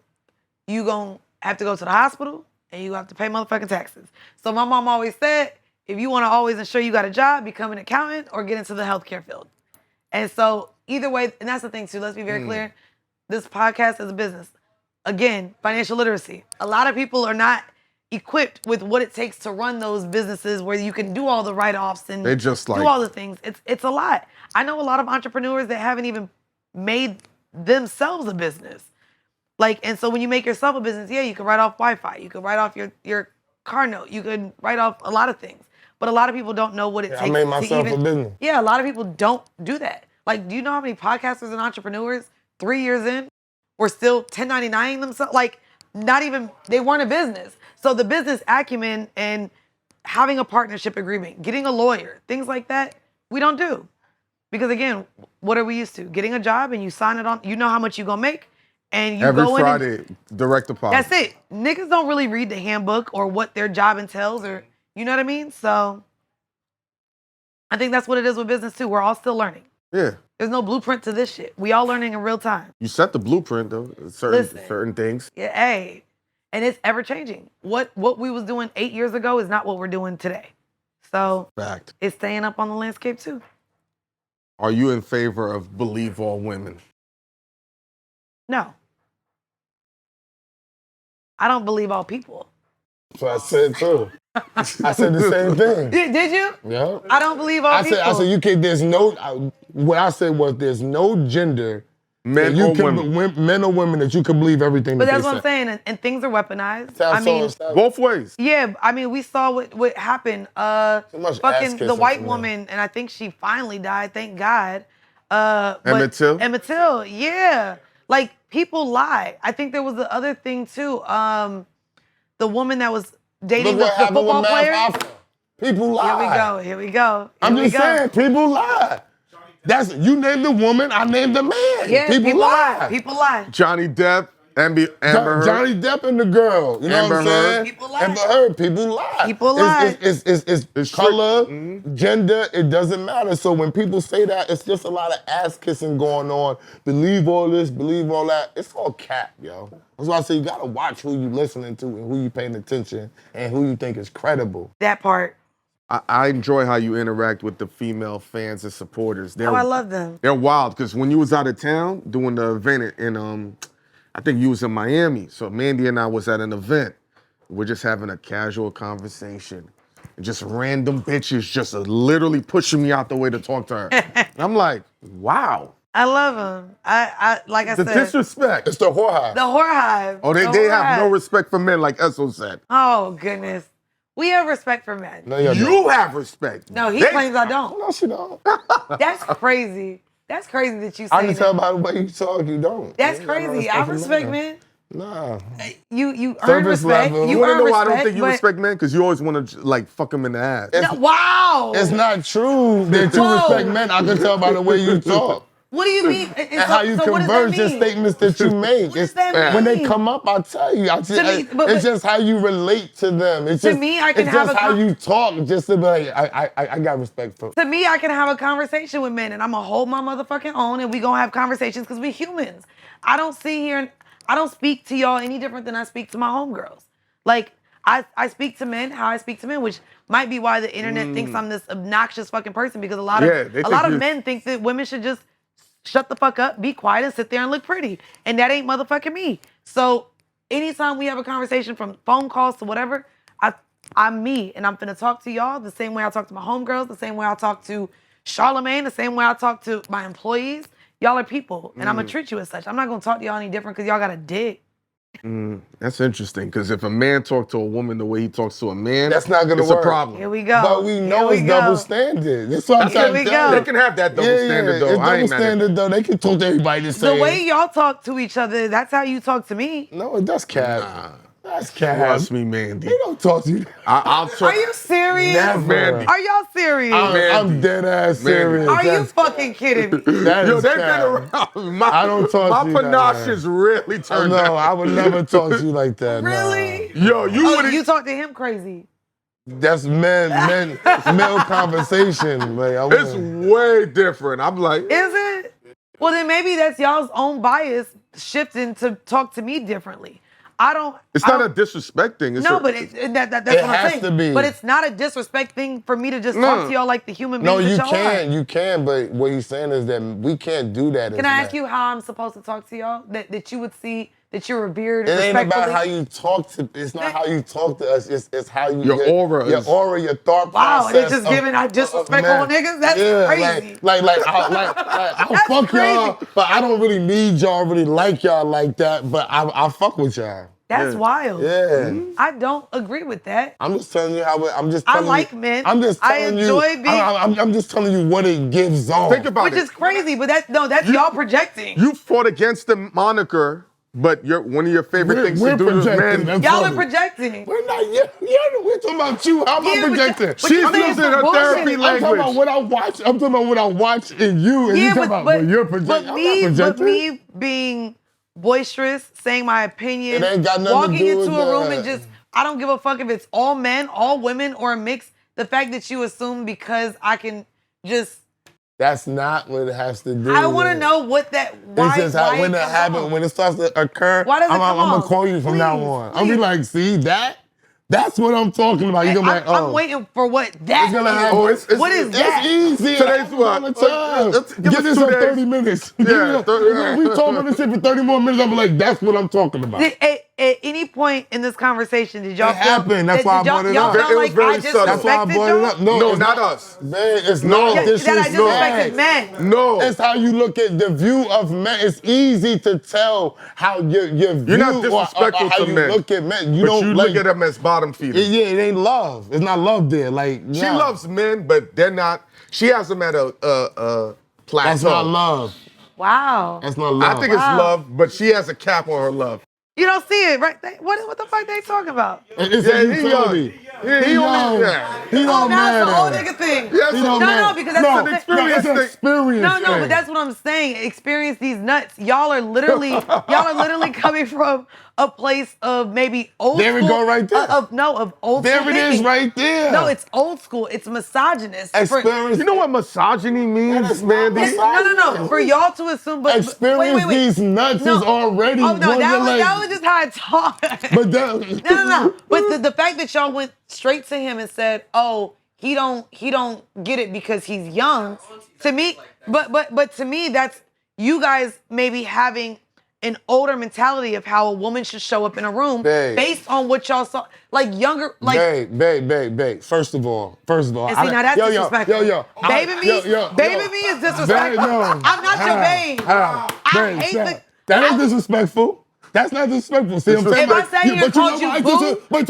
you gonna have to go to the hospital and you have to pay motherfucking taxes. So my mom always said, if you want to always ensure you got a job, become an accountant or get into the healthcare field. And so either way, and that's the thing too, let's be very clear, this podcast is a business. Again, financial literacy. A lot of people are not equipped with what it takes to run those businesses where you can do all the write-offs and They just do all the things. It's a lot. I know a lot of entrepreneurs that haven't even made themselves a business. Like, and so when you make yourself a business, yeah, you can write off Wi-Fi. You can write off your car note. You can write off a lot of things. But a lot of people don't know what it takes. I made myself a business. Yeah, a lot of people don't do that. Like, do you know how many podcasters and entrepreneurs 3 years in were still 1099ing themselves? Like, not even, they weren't a business. So the business acumen and having a partnership agreement, getting a lawyer, things like that, we don't do. Because again, what are we used to? Getting a job and you sign it on, you know how much you're going to make, and you Every go in Friday, direct deposit. That's it. Niggas don't really read the handbook or what their job entails, or, you know what I mean? So I think that's what it is with business too. We're all still learning. Yeah. There's no blueprint to this shit. We all learning in real time. You set the blueprint though, certain things. Yeah, hey. And it's ever changing. What we was doing 8 years ago is not what we're doing today. So Fact. It's staying up on the landscape too. Are you in favor of believe all women? No. I don't believe all people. So I said too. I said the same thing. Did you? Yeah. I don't believe all people. I said you can. There's no. What I said was there's no gender. Men or women. Men or women that you can believe everything. But that that's they what I'm say. saying, and things are weaponized. I mean, both ways. Yeah, I mean, we saw what happened. Fucking the white woman, and I think she finally died. Thank God. Emmett Till? Emmett Till, yeah. Like, people lie. I think there was the other thing too. The woman that was dating the football player. People lie. Here we go. I'm just saying, people lie. You named the woman, I named the man. Yeah, people lie. People lie. Johnny Depp Amber Heard. Johnny Depp and the girl. You know Amber what I'm saying? People lie. Amber Heard. People lie. People lie. It's color, gender. It doesn't matter. So when people say that, it's just a lot of ass kissing going on. Believe all this, believe all that. It's all cap, yo. That's why I say you gotta watch who you listening to and who you paying attention and who you think is credible. That part. I enjoy how you interact with the female fans and supporters. Oh, I love them. They're wild because when you was out of town doing the event in I think you was in Miami. So Mandii and I was at an event. We're just having a casual conversation. And just random bitches just literally pushing me out the way to talk to her. And I'm like, wow. I love them. I like I The said. disrespect. It's the whore hive. The whore hive. Oh, they The have whore no hive. respect for men, like Esso said. Oh, goodness. We have respect for men. No, y'all You don't. have respect. No, he They- claims I don't. No, she don't. That's crazy. That's crazy that you I say can tell that. by the way you talk, you don't. That's You ain't got no crazy. I for respect men. men. Nah. You earn Service respect. level. You You wanna earn know why respect. I don't think you but- respect men? Because you always want to like fuck them in the ass. It's- No, wow. It's not true that you Whoa. respect men. I can tell by the way you talk. What do you mean? And how you converge your statements that you make. What does that When they mean? come up, I'll tell you. It's just how you relate to them. It's To just, me, I can it's have just a how con- you talk. Just to be like, I got respect for. To me, I can have a conversation with men and I'm gonna hold my motherfucking own and we gonna have conversations because we humans. I don't sit here and I don't speak to y'all any different than I speak to my homegirls. Like, I speak to men how I speak to men, which might be why the internet thinks I'm this obnoxious fucking person because a lot Yeah, of they a think lot of you- men think that women should just shut the fuck up, be quiet, and sit there and look pretty. And that ain't motherfucking me. So anytime we have a conversation from phone calls to whatever, I'm me and I'm finna talk to y'all the same way I talk to my homegirls, the same way I talk to Charlamagne, the same way I talk to my employees. Y'all are people and I'm gonna treat you as such. I'm not gonna talk to y'all any different because y'all got a dick. That's interesting because if a man talks to a woman the way he talks to a man, That's not gonna it's work. a problem. Here we go. But we know Here it's we double go. standard. That's what I'm Here trying we to tell go. you. They can have that double standard though. It's I double ain't mad at standard though. They can talk to everybody the The same. way y'all talk to each other, that's how you talk to me. No, that's cap. That's cap. Trust me, Mandii. They don't talk to you. I'll talk. Are you serious? Never. Mandii. Are y'all serious? I'm dead ass serious. Are you That's- fucking kidding me? that Yo, is they've been cap. around. I don't talk My to you that panache way. is really turned No, down. I would never talk to you like that. nah. Really? Yo, you Oh, would you talk to him crazy. That's male conversation. Like, I It's wouldn't- way different. I'm like, Is it? Well, then maybe that's y'all's own bias shifting to talk to me differently. it's I not a don't- disrespect thing. It's No, a, but that's It what I'm has saying. to be. But it's not a disrespect thing for me to just No. talk to y'all like the human beings No, that you y'all can, are. you can, but what he's saying is that we can't do that. Can I ask you how I'm supposed to talk to y'all? That you would see that you're revered It ain't respectfully? about how you talk to. It's not how you talk to us. It's how you Your aura your is- aura, your thought Wow, process. they just of- giving out disrespectful man. niggas? That's Yeah, crazy. I'll That's fuck y'all, crazy. but I don't really need y'all, really like y'all like that. But I fuck with y'all. That's wild. Yeah. I don't agree with that. I'm just telling you how. I'm just. I Telling like you, men. I'm just I telling enjoy you. being- I'm just telling you what it gives off. think about Which it. is crazy, but that's y'all projecting. You fought against the moniker, but one of your favorite things We're to do is projecting. man. That's Y'all funny. are projecting. We're not. Yeah, we're talking about you. How am I Yeah, but projecting? but you're She's saying using some her bullshit. therapy I'm talking language. about what I watch. I'm talking about what I watch in you, and you Yeah, talking about well, you're projecting. but me being boisterous, saying my opinion, It ain't got nothing to walking do into with a room that. and just, I don't give a fuck if it's all men, all women, or a mix. The fact that you assume because I can just, That's not what it has to do. I want to with. know what that, why, It's just how why when it comes happens, off. when it starts to occur. Why does it I'm come gonna off? call you from now Please, on. I'll be please. like, see that? That's what I'm talking about. You're gonna be like, oh, I'm waiting for what that It's gonna is. happen. Oh, it's- What is It's that? easy. Today's what? All the time. Give Give us this 2 up days. 30 minutes. Yeah, 30 we talk about this shit for 30 more minutes. I'm like, that's what I'm talking about. At any point in this conversation, did y'all It happened. That's did why I y'all- brought it y'all up. felt It was like very I subtle. That's why I disrespected brought it y'all? up. No, it's not us. Man, it's No. not Yeah, That I disrespect. disrespected men. No. It's how you look at the view of men. It's easy to tell how your view You're not or disrespectful how to you men. look at men. You but don't you like, look at them as bottom feeders. Yeah, it ain't love. It's not love there. Like She nah. loves men, but they're not. She has them at a plateau. That's not love. Wow. That's not love. I think it's Wow. love, but she has a cap on her love. You don't see it, right? What the fuck they talking about? It's Yeah, a he utility. Yeah, he only, He Oh, don't that's the whole matter. nigga thing. Yes, He no, don't matter. because that's no, something- experience it's an thing. experience No, thing. but that's what I'm saying. Experience these nuts. Y'all are literally coming from a place of maybe old There we school. go right there. Of old There school it is thinking. right there. No, it's old school. It's misogynist. Experience. You know what misogyny means, is not Mandy? misogyny. No. For y'all to assume, but Experience wait. these nuts is already. Oh no, one that of was like, that was just how I talk. But that, No. But the fact that y'all went straight to him and said, "Oh, he don't get it because he's young." To me, but to me, that's you guys maybe having an older mentality of how a woman should show up in a room based on what y'all saw, like younger, like. Babe. First of all, And see, now that's disrespectful. Yo. Baby me is disrespectful. I'm not your babe. I hate the. That ain't disrespectful. That's not disrespectful. See what I'm saying? If I say you called you boo, but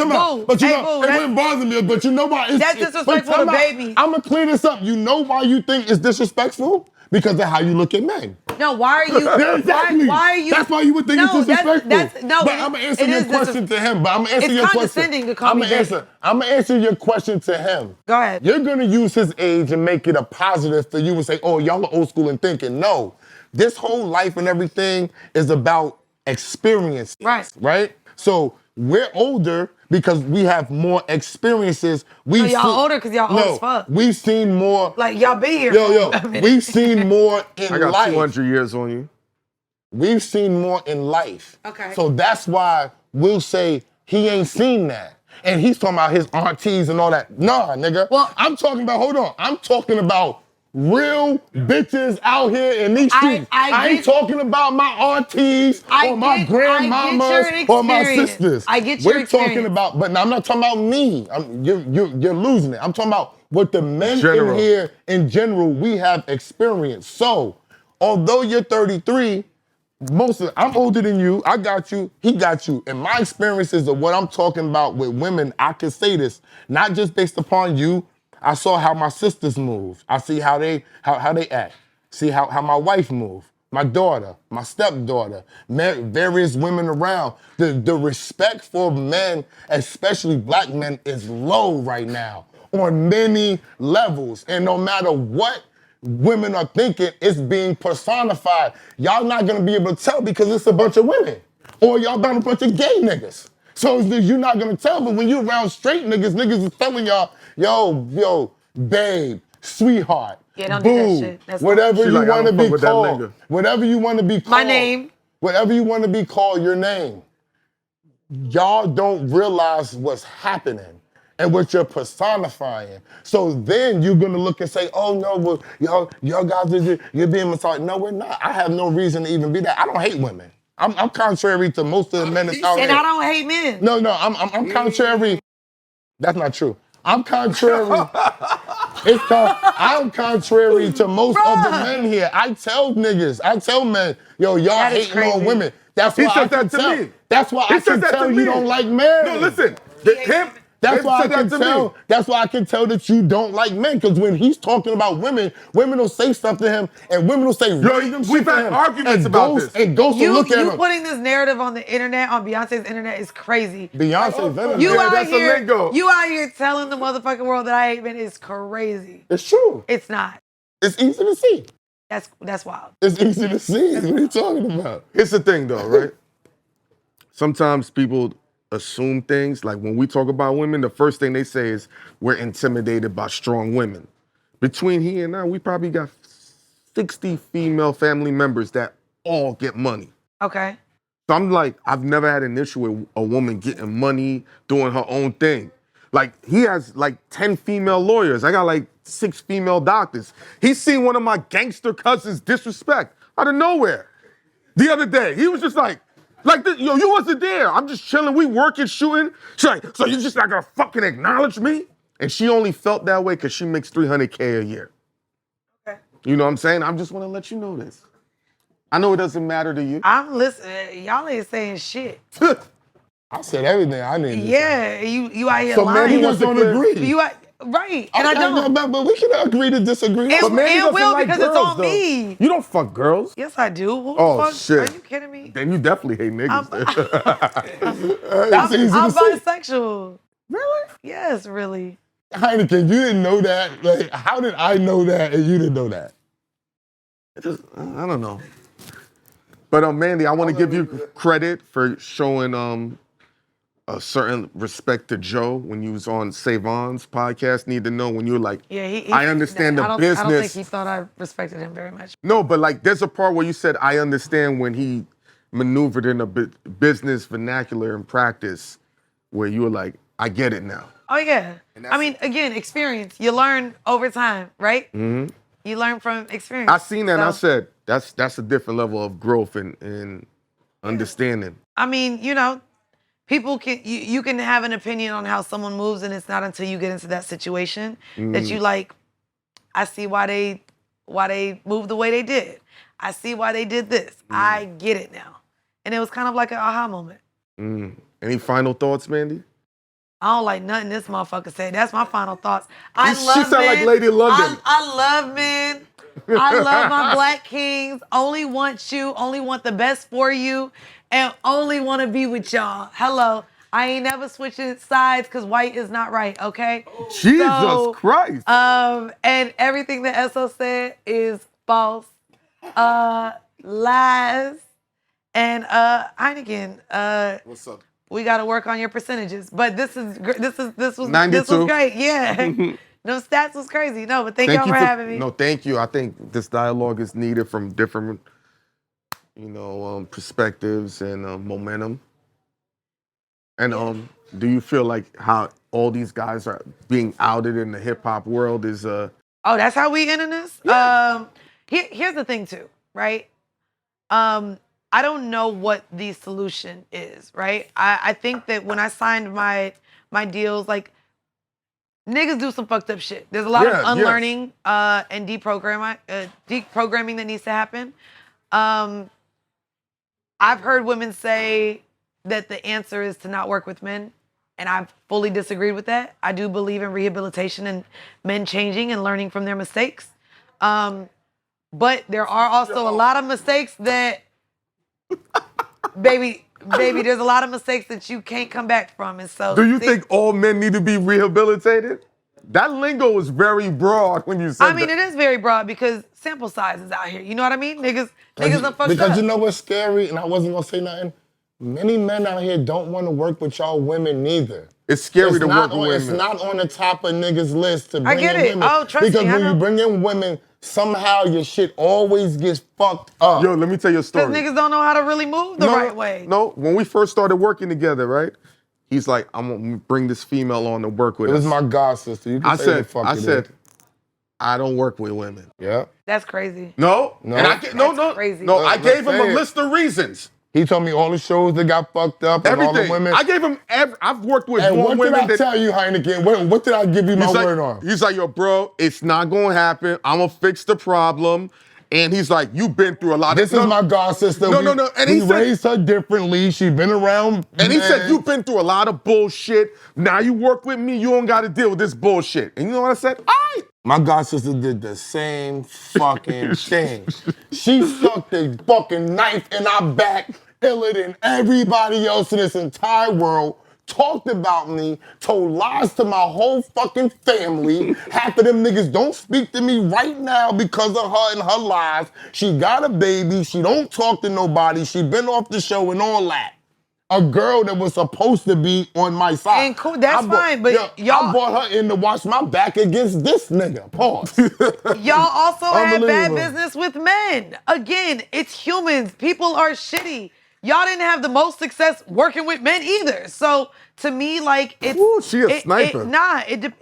you know, it wouldn't bother me. But you know why? That's disrespectful to babies. I'm gonna clear this up. You know why you think it's disrespectful? Because of how you look at men. No, why are you? Exactly. Why are you? That's why you would think it's disrespectful. But I'm gonna answer your is question to him. But I'm gonna answer your question. It's condescending to call me baby. I'm gonna answer your question to him. Go ahead. You're gonna use his age and make it a positive for you and say, "Oh, y'all are old school and thinking." No, this whole life and everything is about experience. Right. So we're older because we have more experiences. Y'all older because y'all old as fuck. We've seen more. Like y'all been here. We've seen more in I got life. 200 years on you. We've seen more in life. Okay. So that's why we'll say he ain't seen that. And he's talking about his aunties and all that. Nah, nigga. Well, I'm talking about real bitches out here in these streets. I ain't talking about my aunties or my grandmamas or my sisters. I get your experience. We're talking about, but I'm not talking about me. You're losing it. I'm talking about what the men in here in general, we have experienced. So, although you're 33, I'm older than you, I got you, he got you. And my experiences of what I'm talking about with women, I can say this, not just based upon you. I saw how my sisters move. I see how they act. See how my wife move, my daughter, my stepdaughter, various women around. The respect for men, especially black men, is low right now on many levels. And no matter what women are thinking, it's being personified. Y'all not gonna be able to tell because it's a bunch of women. Or y'all got a bunch of gay niggas. So you're not gonna tell, but when you around straight niggas is telling y'all, yo, babe, sweetheart, don't boo, do that shit. That's whatever you like, wanna be called. nigga. Whatever you wanna be called. My name. Whatever you wanna be called, your name. Y'all don't realize what's happening and what you're personifying. So then you're gonna look and say, oh no, well, y'all guys, you're being misogynistic. No, we're not. I have no reason to even be that. I don't hate women. I'm contrary to most of the men that's out here. And I don't hate men. No, I'm contrary. That's not true. I'm contrary. I'm contrary to most of the men here. I tell men, yo, y'all hating on women. That's why I can tell. That's why I can tell you don't like men. No, listen. That's why I can tell. That's why I can tell that you don't like men. Because when he's talking about women will say stuff to him, and women will say random shit to him. Arguments about this. And Ghost will look at him. You putting this narrative on the internet, on Beyonce's internet, is crazy. Beyonce's internet. You that's a lingo. You out here telling the motherfucking world that I hate men is crazy. It's true. It's not. It's easy to see. That's wild. It's easy to see. What are you talking about? Here's the thing, though, right? Sometimes people assume things. Like when we talk about women, the first thing they say is we're intimidated by strong women. Between he and I, we probably got 60 female family members that all get money. Okay. So I'm like, I've never had an issue with a woman getting money, doing her own thing. Like, he has like 10 female lawyers. I got like 6 female doctors. He's seen one of my gangster cousins disrespect out of nowhere. The other day, he was just like this, yo, you wasn't there. I'm just chilling. We working, shooting. She's like, so you're just not gonna fucking acknowledge me? And she only felt that way because she makes $300K a year. Okay. You know what I'm saying? I just want to let you know this. I know it doesn't matter to you. I'm listening. Y'all ain't saying shit. I said everything I need to say. Yeah, you out here So lying. many of us don't agree. Right, and I don't. But we can agree to disagree. It But Mandy doesn't will like because it's girls, on though. me. You don't fuck girls. Yes, I do. Who Oh, the fuck? shit. Are you kidding me? Then you definitely hate niggas. It's easy I'm to see. bisexual. Really? Yes, really. Hynaken, you didn't know that? Like, how did I know that and you didn't know that? I don't know. But Mandii, I want to give you credit for showing a certain respect to Joe when you was on Savon's podcast. Need to know when you were like, Yeah, he I understand the business. I don't think he thought I respected him very much. No, but like there's a part where you said, I understand when he maneuvered in a business vernacular and practice where you were like, I get it now. Oh, yeah. I mean, again, experience. You learn over time, right? Mm-hmm. You learn from experience. I seen that and I said, that's a different level of growth and understanding. I mean, you know, people can, you can have an opinion on how someone moves, and it's not until you get into that situation that you like, I see why they moved the way they did. I see why they did this. I get it now. And it was kind of like an aha moment. Any final thoughts, Mandii? I don't like nothing this motherfucker said. That's my final thoughts. She sound like Lady London. I love men. I love my black kings. Only want you. Only want the best for you. And only want to be with y'all. Hello. I ain't never switching sides because white is not right, okay? Jesus Christ. And everything that Esso said is false. Lies. And Hynaken, what's up? We got to work on your percentages. But this was 92. great. Yeah. Those stats was crazy. No, but thank y'all for having me. No, thank you. I think this dialogue is needed from different, perspectives and momentum. And do you feel like how all these guys are being outed in the hip hop world is Oh, that's how we ending this? Yeah. Here's the thing too, right? I don't know what the solution is, right? I think that when I signed my deals, like, niggas do some fucked up shit. There's a lot of unlearning and deprogramming that needs to happen. I've heard women say that the answer is to not work with men, and I've fully disagreed with that. I do believe in rehabilitation and men changing and learning from their mistakes. But there are also a lot of mistakes that, baby, there's a lot of mistakes that you can't come back from. And so, do you think all men need to be rehabilitated? That lingo is very broad when you say that. I mean, it is very broad because sample size is out here. You know what I mean? Niggas are fucked up. Because you know what's scary, and I wasn't going to say nothing? Many men out here don't want to work with y'all women neither. It's scary to work with women. It's not on the top of niggas' list to bring in women. I get it. Oh, trust me. Because when you bring in women, somehow your shit always gets fucked up. Yo, let me tell you a story. Because niggas don't know how to really move the right way. No, when we first started working together, right? He's like, I'm going to bring this female on to work with us. It was my god sister. You can say what the fuck I said, I don't work with women. Yeah. That's crazy. No. No. And crazy. No, I gave him a list of reasons. He told me all the shows that got fucked up and all the women. I gave him I've worked with and more women. What did I tell you, Hynaken? What did I give you my word on? He's like, yo, bro, it's not going to happen. I'm going to fix the problem. And he's like, you've been through a lot of... This is my god sister. No. And he raised her differently. She been around. And he said, you've been through a lot of bullshit. Now you work with me, you don't got to deal with this bullshit. And you know what I said? All right. My god sister did the same fucking thing. She stuck the fucking knife in our back, iller than everybody else in this entire world, talked about me, told lies to my whole fucking family. Half of them niggas don't speak to me right now because of her and her lies. She got a baby. She don't talk to nobody. She been off the show and all that. A girl that was supposed to be on my side. And cool, that's fine, but y'all... I brought her in to watch my back against this nigga. Pause. Y'all also had bad business with men. Again, it's humans. People are shitty. Y'all didn't have the most success working with men either. So to me, like, it's... Ooh, she a sniper.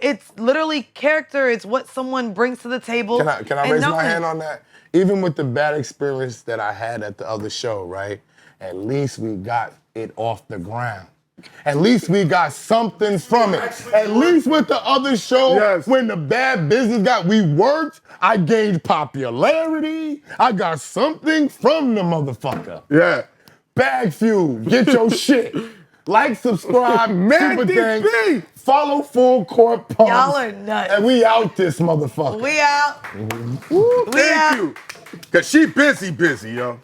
It's literally character. It's what someone brings to the table. Can I raise my hand on that? Even with the bad experience that I had at the other show, right? At least we got it off the ground. At least we got something from it. At least with the other show, when the bad business we worked, I gained popularity. I got something from the motherfucker. Yeah. BagFuel, get your shit. Like, subscribe, Mandii B. Follow Full Court Pumps. Y'all are nuts. And we out this motherfucker. We out. Thank you. Because she busy, yo.